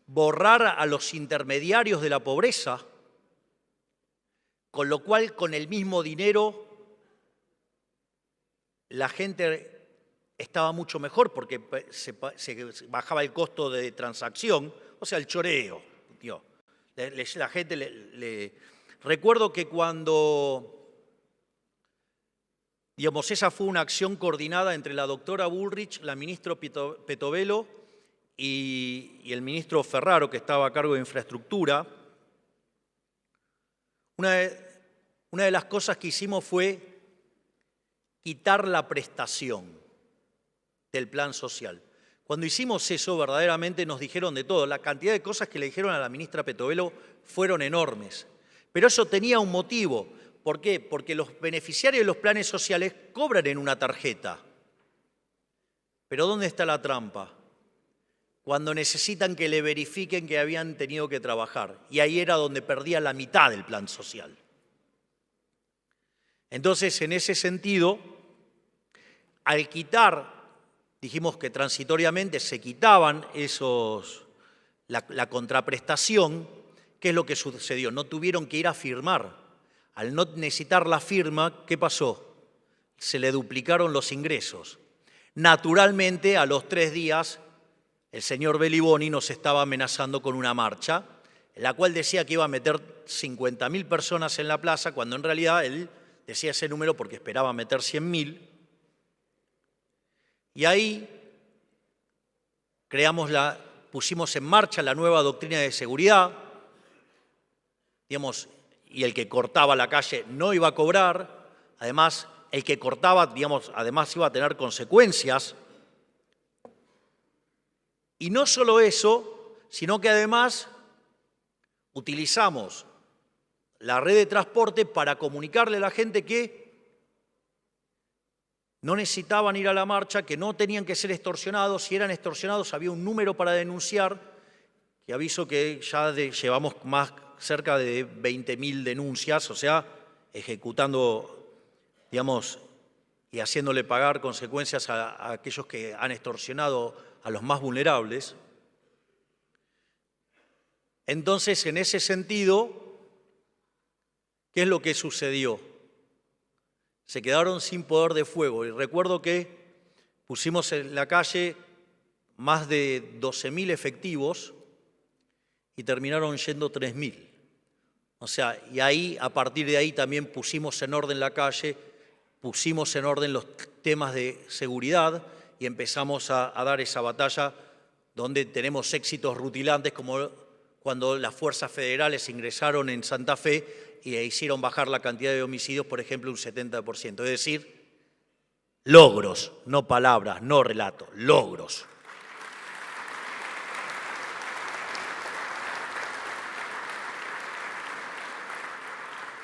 borrar a los intermediarios de la pobreza, con lo cual con el mismo dinero la gente estaba mucho mejor porque se bajaba el costo de transacción, o sea, el choreo. Tío. La gente Recuerdo que cuando, digamos, esa fue una acción coordinada entre la doctora Bullrich, la ministra Petovelo y el ministro Ferraro, que estaba a cargo de infraestructura. Una de las cosas que hicimos fue quitar la prestación del plan social. Cuando hicimos eso, verdaderamente nos dijeron de todo. La cantidad de cosas que le dijeron a la ministra Petovelo fueron enormes. Pero eso tenía un motivo. ¿Por qué? Porque los beneficiarios de los planes sociales cobran en una tarjeta. Pero ¿dónde está la trampa? Cuando necesitan que le verifiquen que habían tenido que trabajar. Y ahí era donde perdía la mitad del plan social. Entonces, en ese sentido, al quitar, dijimos que transitoriamente se quitaban la contraprestación, ¿qué es lo que sucedió? No tuvieron que ir a firmar. Al no necesitar la firma, ¿qué pasó? Se le duplicaron los ingresos. Naturalmente, a los 3 días, el señor Beliboni nos estaba amenazando con una marcha, en la cual decía que iba a meter 50.000 personas en la plaza, cuando en realidad él decía ese número porque esperaba meter 100.000. Y ahí pusimos en marcha la nueva doctrina de seguridad, digamos, y el que cortaba la calle no iba a cobrar. Además, el que cortaba, digamos, además iba a tener consecuencias. Y no solo eso, sino que además utilizamos la red de transporte para comunicarle a la gente que no necesitaban ir a la marcha, que no tenían que ser extorsionados. Si eran extorsionados había un número para denunciar, que aviso que ya llevamos cerca de 20.000 denuncias, o sea, ejecutando, digamos, y haciéndole pagar consecuencias a aquellos que han extorsionado a los más vulnerables. Entonces, en ese sentido, ¿qué es lo que sucedió? Se quedaron sin poder de fuego. Y recuerdo que pusimos en la calle más de 12.000 efectivos y terminaron yendo 3.000. O sea, y ahí, a partir de ahí también pusimos en orden la calle, pusimos en orden los temas de seguridad y empezamos a dar esa batalla donde tenemos éxitos rutilantes como cuando las fuerzas federales ingresaron en Santa Fe y hicieron bajar la cantidad de homicidios, por ejemplo, un 70%. Es decir, logros, no palabras, no relatos, logros.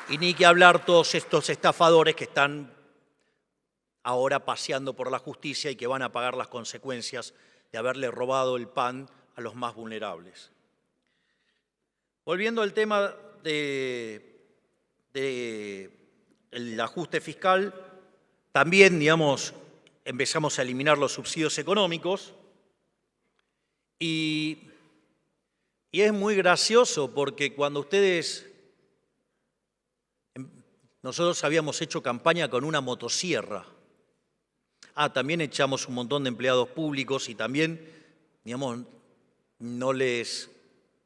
Y ni que hablar todos estos estafadores que están ahora paseando por la justicia y que van a pagar las consecuencias de haberle robado el pan a los más vulnerables. Volviendo al tema del ajuste fiscal, también, digamos, empezamos a eliminar los subsidios económicos y es muy gracioso porque cuando nosotros habíamos hecho campaña con una motosierra. También echamos un montón de empleados públicos y también, digamos, no les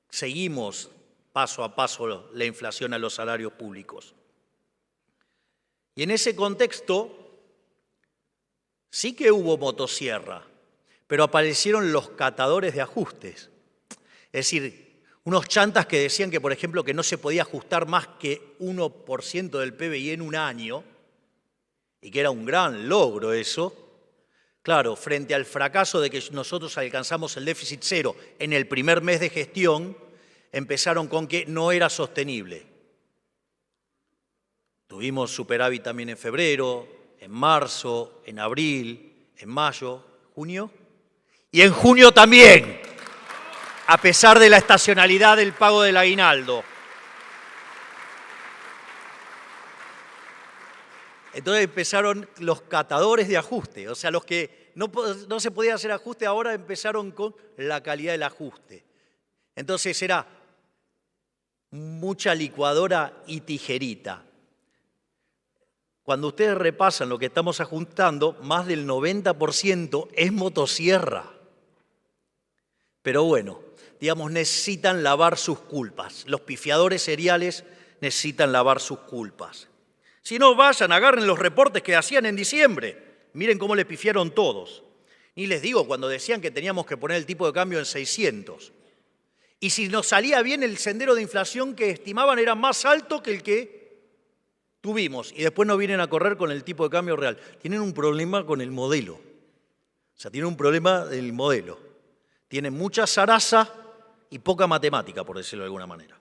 seguimos paso a paso la inflación a los salarios públicos. Y en ese contexto sí que hubo motosierra, pero aparecieron los catadores de ajustes. Es decir, unos chantas que decían que, por ejemplo, que no se podía ajustar más que 1% del PBI en un año, y que era un gran logro eso. Claro, frente al fracaso de que nosotros alcanzamos el déficit cero en el primer mes de gestión, empezaron con que no era sostenible. Tuvimos superávit también en febrero, en marzo, en abril, en mayo, junio y en junio también, a pesar de la estacionalidad del pago del aguinaldo. Entonces empezaron los catadores de ajuste, o sea, los que no se podía hacer ajuste, ahora empezaron con la calidad del ajuste. Entonces era mucha licuadora y tijerita. Cuando ustedes repasan lo que estamos ajustando, más del 90% es motosierra. Pero bueno, digamos, necesitan lavar sus culpas. Los pifiadores seriales necesitan lavar sus culpas. Si no, vayan, agarren los reportes que hacían en diciembre. Miren cómo le pifiaron todos. Ni les digo cuando decían que teníamos que poner el tipo de cambio en 600. Y si nos salía bien, el sendero de inflación que estimaban era más alto que el que tuvimos. Y después nos vienen a correr con el tipo de cambio real. Tienen un problema con el modelo. O sea, tienen un problema del modelo. Tienen mucha zaraza y poca matemática, por decirlo de alguna manera.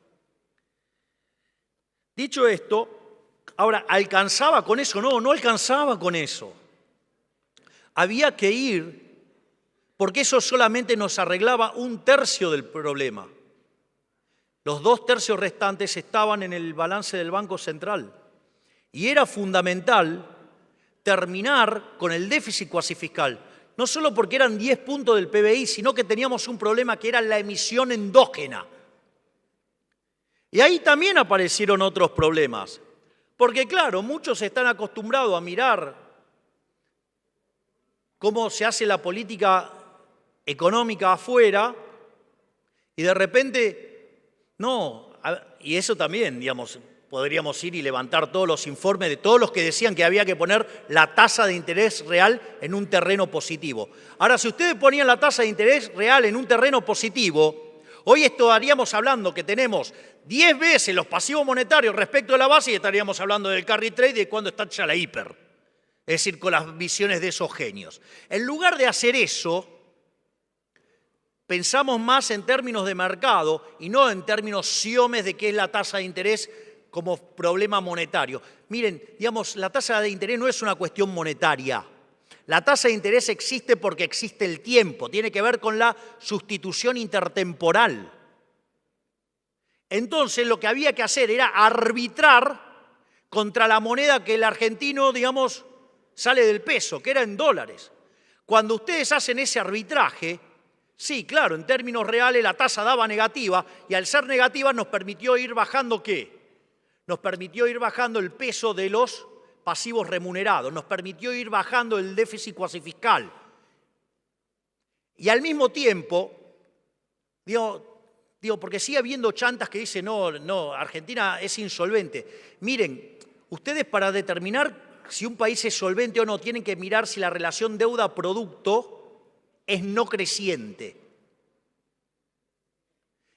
Dicho esto, ahora, ¿alcanzaba con eso? No, no alcanzaba con eso. Había que ir, porque eso solamente nos arreglaba 1/3 del problema. Los 2/3 restantes estaban en el balance del Banco Central. Y era fundamental terminar con el déficit cuasi fiscal. No solo porque eran 10 puntos del PBI, sino que teníamos un problema que era la emisión endógena. Y ahí también aparecieron otros problemas. Porque claro, muchos están acostumbrados a mirar cómo se hace la política económica afuera y de repente, no, y eso también, digamos, podríamos ir y levantar todos los informes de todos los que decían que había que poner la tasa de interés real en un terreno positivo. Ahora, si ustedes ponían la tasa de interés real en un terreno positivo, hoy estaríamos hablando que tenemos 10 veces los pasivos monetarios respecto de la base y estaríamos hablando del carry trade y de cuándo está ya la hiper. Es decir, con las visiones de esos genios. En lugar de hacer eso, pensamos más en términos de mercado y no en términos siomes de qué es la tasa de interés como problema monetario. Miren, digamos, la tasa de interés no es una cuestión monetaria. La tasa de interés existe porque existe el tiempo, tiene que ver con la sustitución intertemporal. Entonces lo que había que hacer era arbitrar contra la moneda que el argentino, digamos, sale del peso, que era en dólares. Cuando ustedes hacen ese arbitraje, sí, claro, en términos reales la tasa daba negativa y al ser negativa nos permitió ir bajando ¿qué? Nos permitió ir bajando el peso de los pasivos remunerados, nos permitió ir bajando el déficit cuasi fiscal. Y al mismo tiempo, digo, porque sigue habiendo chantas que dicen, no, Argentina es insolvente. Miren, ustedes para determinar si un país es solvente o no, tienen que mirar si la relación deuda-producto es no creciente.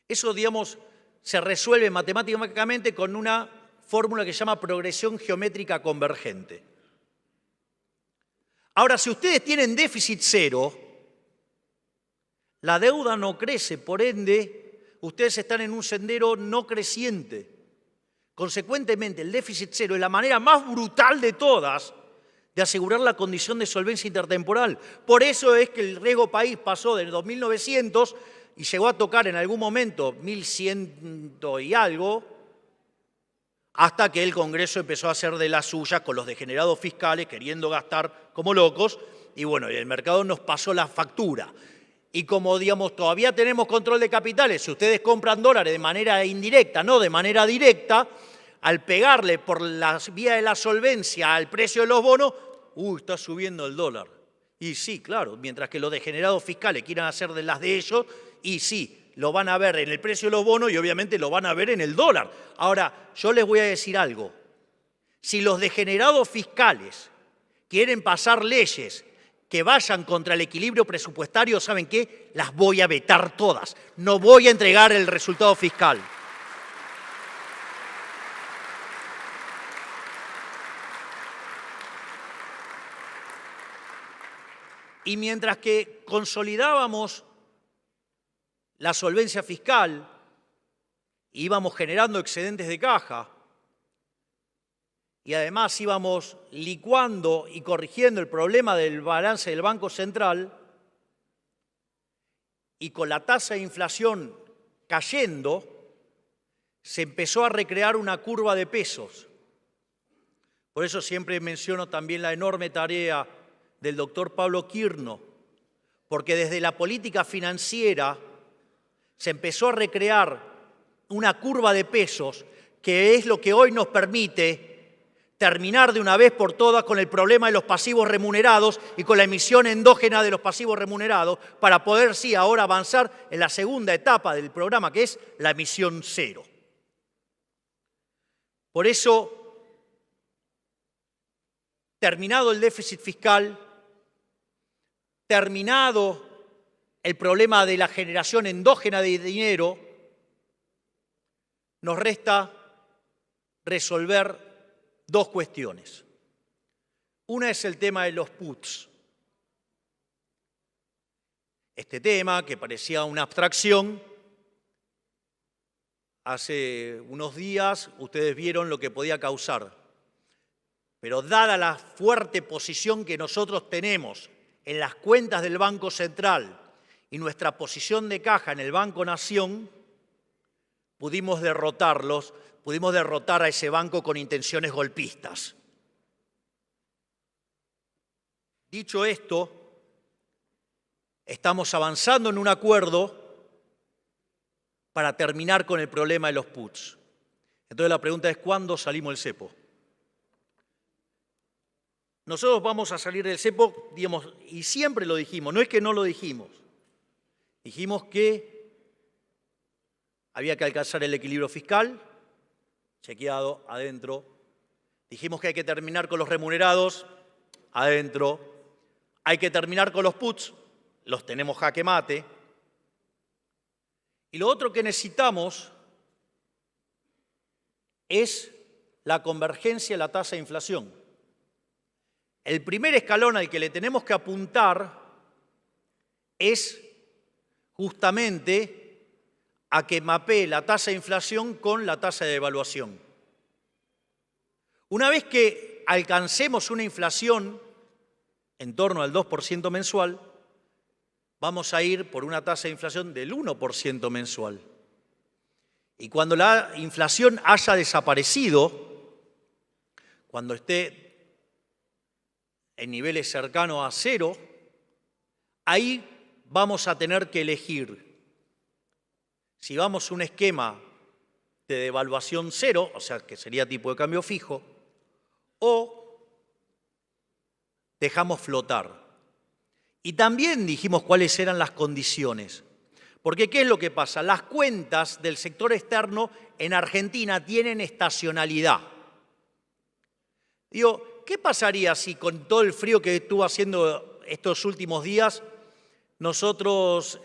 Eso, digamos, se resuelve matemáticamente con una fórmula que se llama progresión geométrica convergente. Ahora, si ustedes tienen déficit cero, la deuda no crece, por ende, ustedes están en un sendero no creciente. Consecuentemente, el déficit cero es la manera más brutal de todas de asegurar la condición de solvencia intertemporal. Por eso es que el riesgo país pasó de 2.900 y llegó a tocar en algún momento 1.100 y algo, hasta que el Congreso empezó a hacer de las suyas con los degenerados fiscales, queriendo gastar como locos, y bueno, el mercado nos pasó la factura. Y como, digamos, todavía tenemos control de capitales, si ustedes compran dólares de manera indirecta, no de manera directa, al pegarle por la vía de la solvencia al precio de los bonos, está subiendo el dólar. Y sí, claro, mientras que los degenerados fiscales quieran hacer de las de ellos, y sí, lo van a ver en el precio de los bonos y obviamente lo van a ver en el dólar. Ahora, yo les voy a decir algo. Si los degenerados fiscales quieren pasar leyes que vayan contra el equilibrio presupuestario, ¿saben qué? Las voy a vetar todas. No voy a entregar el resultado fiscal. Y mientras que consolidábamos la solvencia fiscal, íbamos generando excedentes de caja y además íbamos licuando y corrigiendo el problema del balance del Banco Central, y con la tasa de inflación cayendo, se empezó a recrear una curva de pesos. Por eso siempre menciono también la enorme tarea del doctor Pablo Quirno, porque desde la política financiera se empezó a recrear una curva de pesos que es lo que hoy nos permite terminar de una vez por todas con el problema de los pasivos remunerados y con la emisión endógena de los pasivos remunerados para poder, sí, ahora avanzar en la segunda etapa del programa, que es la emisión cero. Por eso, terminado el déficit fiscal, terminado el problema de la generación endógena de dinero, nos resta resolver dos cuestiones. Una es el tema de los puts. Este tema, que parecía una abstracción, hace unos días ustedes vieron lo que podía causar. Pero dada la fuerte posición que nosotros tenemos en las cuentas del Banco Central y nuestra posición de caja en el Banco Nación, pudimos derrotar a ese banco con intenciones golpistas. Dicho esto, estamos avanzando en un acuerdo para terminar con el problema de los puts. Entonces la pregunta es, ¿cuándo salimos del cepo? Nosotros vamos a salir del cepo, digamos, y siempre lo dijimos, no es que no lo dijimos. Dijimos que había que alcanzar el equilibrio fiscal, chequeado, adentro. Dijimos que hay que terminar con los remunerados, adentro. Hay que terminar con los puts, los tenemos jaque mate. Y lo otro que necesitamos es la convergencia de la tasa de inflación. El primer escalón al que le tenemos que apuntar es justamente a que mapee la tasa de inflación con la tasa de devaluación. Una vez que alcancemos una inflación en torno al 2% mensual, vamos a ir por una tasa de inflación del 1% mensual. Y cuando la inflación haya desaparecido, cuando esté en niveles cercanos a cero, ahí vamos a tener que elegir si vamos a un esquema de devaluación cero, o sea, que sería tipo de cambio fijo, o dejamos flotar. Y también dijimos cuáles eran las condiciones. Porque ¿qué es lo que pasa? Las cuentas del sector externo en Argentina tienen estacionalidad. Digo, ¿qué pasaría si con todo el frío que estuvo haciendo estos últimos días nosotros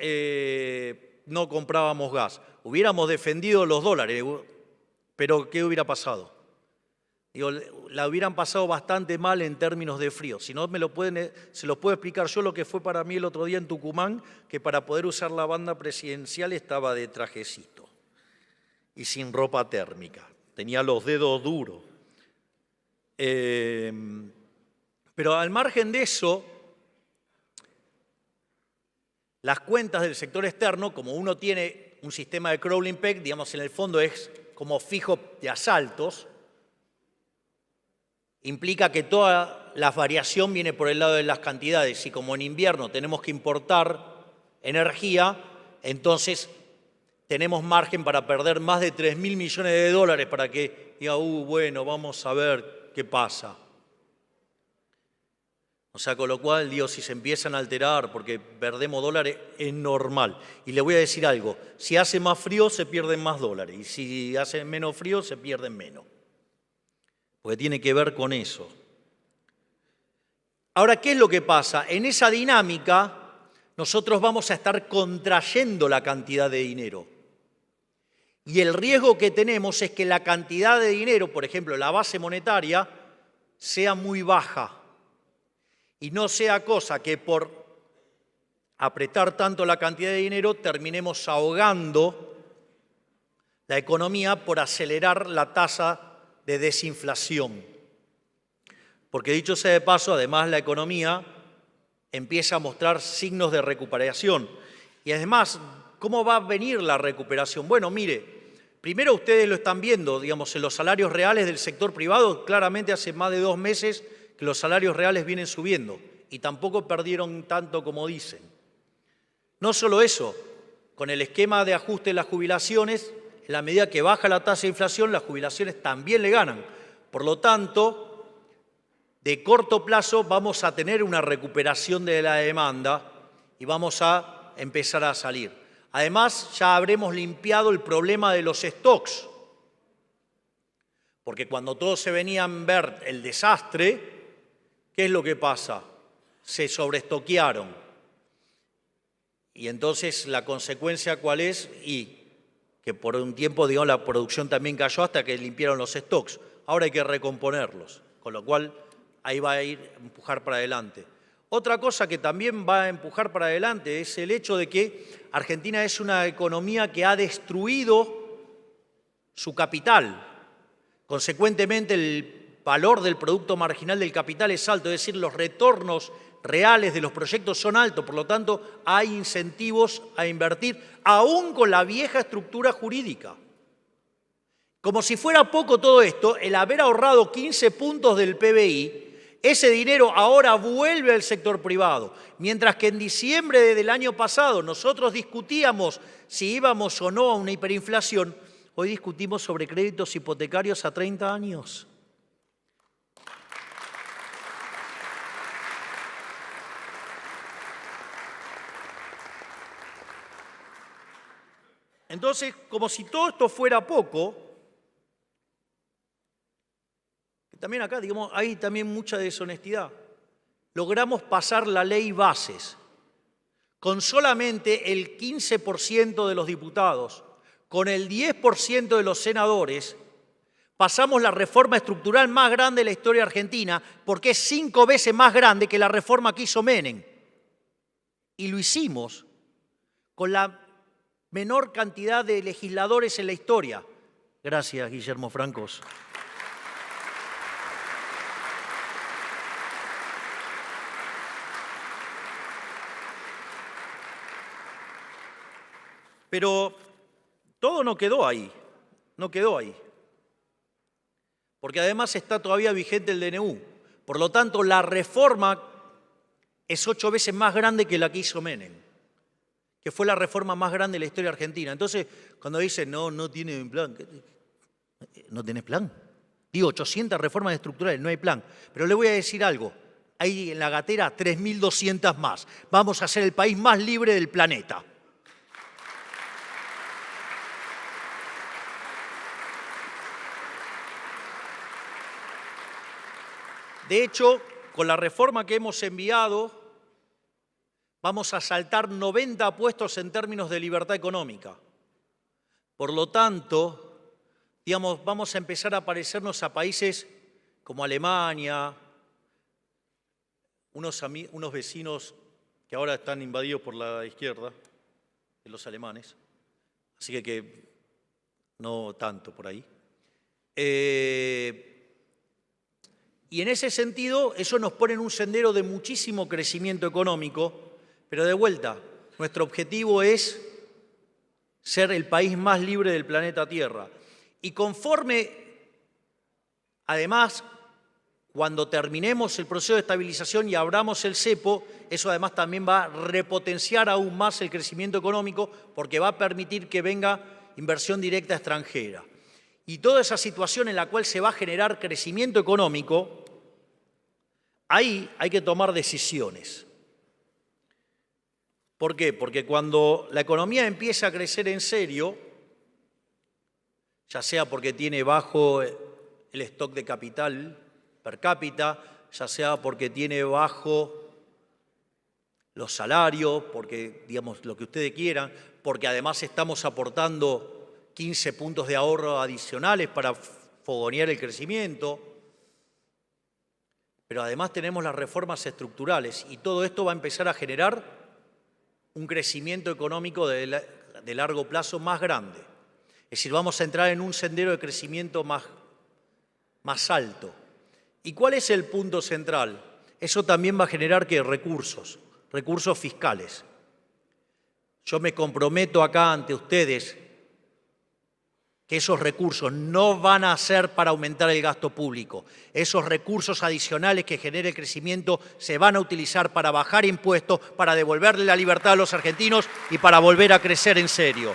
no comprábamos gas? Hubiéramos defendido los dólares, pero ¿qué hubiera pasado? Digo, la hubieran pasado bastante mal en términos de frío. Si no, se los puedo explicar yo lo que fue para mí el otro día en Tucumán, que para poder usar la banda presidencial estaba de trajecito y sin ropa térmica. Tenía los dedos duros. Pero al margen de eso, las cuentas del sector externo, como uno tiene un sistema de crawling peg, digamos, en el fondo es como fijo de asaltos, implica que toda la variación viene por el lado de las cantidades y como en invierno tenemos que importar energía, entonces tenemos margen para perder más de 3.000 millones de dólares para que diga, bueno, vamos a ver qué pasa. O sea, con lo cual, digo, si se empiezan a alterar porque perdemos dólares, es normal. Y le voy a decir algo, si hace más frío se pierden más dólares y si hace menos frío se pierden menos. Porque tiene que ver con eso. Ahora, ¿qué es lo que pasa? En esa dinámica nosotros vamos a estar contrayendo la cantidad de dinero. Y el riesgo que tenemos es que la cantidad de dinero, por ejemplo, la base monetaria, sea muy baja. Y no sea cosa que por apretar tanto la cantidad de dinero terminemos ahogando la economía por acelerar la tasa de desinflación. Porque dicho sea de paso, además la economía empieza a mostrar signos de recuperación. Y además, ¿cómo va a venir la recuperación? Bueno, mire, primero ustedes lo están viendo, digamos, en los salarios reales del sector privado, claramente hace más de 2 meses que los salarios reales vienen subiendo y tampoco perdieron tanto como dicen. No solo eso, con el esquema de ajuste de las jubilaciones, en la medida que baja la tasa de inflación, las jubilaciones también le ganan. Por lo tanto, de corto plazo vamos a tener una recuperación de la demanda y vamos a empezar a salir. Además, ya habremos limpiado el problema de los stocks, porque cuando todos se venían a ver el desastre, ¿qué es lo que pasa? Se sobreestoquearon. Y entonces la consecuencia, ¿cuál es? Y que por un tiempo, digamos, la producción también cayó hasta que limpiaron los stocks. Ahora hay que recomponerlos, con lo cual ahí va a ir a empujar para adelante. Otra cosa que también va a empujar para adelante es el hecho de que Argentina es una economía que ha destruido su capital. Consecuentemente, el valor del producto marginal del capital es alto, es decir, los retornos reales de los proyectos son altos, por lo tanto, hay incentivos a invertir, aún con la vieja estructura jurídica. Como si fuera poco todo esto, el haber ahorrado 15 puntos del PBI, ese dinero ahora vuelve al sector privado. Mientras que en diciembre del año pasado nosotros discutíamos si íbamos o no a una hiperinflación, hoy discutimos sobre créditos hipotecarios a 30 años. Entonces, como si todo esto fuera poco, también acá, digamos, hay también mucha deshonestidad. Logramos pasar la ley Bases con solamente el 15% de los diputados, con el 10% de los senadores, pasamos la reforma estructural más grande de la historia argentina, porque es 5 veces más grande que la reforma que hizo Menem. Y lo hicimos con la menor cantidad de legisladores en la historia. Gracias, Guillermo Francos. Pero todo no quedó ahí, no quedó ahí. Porque además está todavía vigente el DNU. Por lo tanto, la reforma es 8 veces más grande que la que hizo Menem, que fue la reforma más grande de la historia argentina. Entonces, cuando dicen, no tienen plan, ¿no tenés plan? Digo, 800 reformas estructurales, no hay plan. Pero le voy a decir algo, hay en la gatera 3.200 más. Vamos a ser el país más libre del planeta. De hecho, con la reforma que hemos enviado, vamos a saltar 90 puestos en términos de libertad económica. Por lo tanto, digamos, vamos a empezar a parecernos a países como Alemania, unos vecinos que ahora están invadidos por la izquierda, de los alemanes, así que no tanto por ahí. Y en ese sentido, eso nos pone en un sendero de muchísimo crecimiento económico, pero de vuelta, nuestro objetivo es ser el país más libre del planeta Tierra. Y conforme, además, cuando terminemos el proceso de estabilización y abramos el cepo, eso además también va a repotenciar aún más el crecimiento económico porque va a permitir que venga inversión directa extranjera. Y toda esa situación en la cual se va a generar crecimiento económico ahí hay que tomar decisiones. ¿Por qué? Porque cuando la economía empieza a crecer en serio, ya sea porque tiene bajo el stock de capital per cápita, ya sea porque tiene bajo los salarios, porque, digamos, lo que ustedes quieran, porque además estamos aportando 15 puntos de ahorro adicionales para fogonear el crecimiento, pero además tenemos las reformas estructurales y todo esto va a empezar a generar un crecimiento económico de largo plazo más grande. Es decir, vamos a entrar en un sendero de crecimiento más alto. ¿Y cuál es el punto central? Eso también va a generar que recursos fiscales. Yo me comprometo acá ante ustedes que esos recursos no van a ser para aumentar el gasto público. Esos recursos adicionales que genere el crecimiento se van a utilizar para bajar impuestos, para devolverle la libertad a los argentinos y para volver a crecer en serio.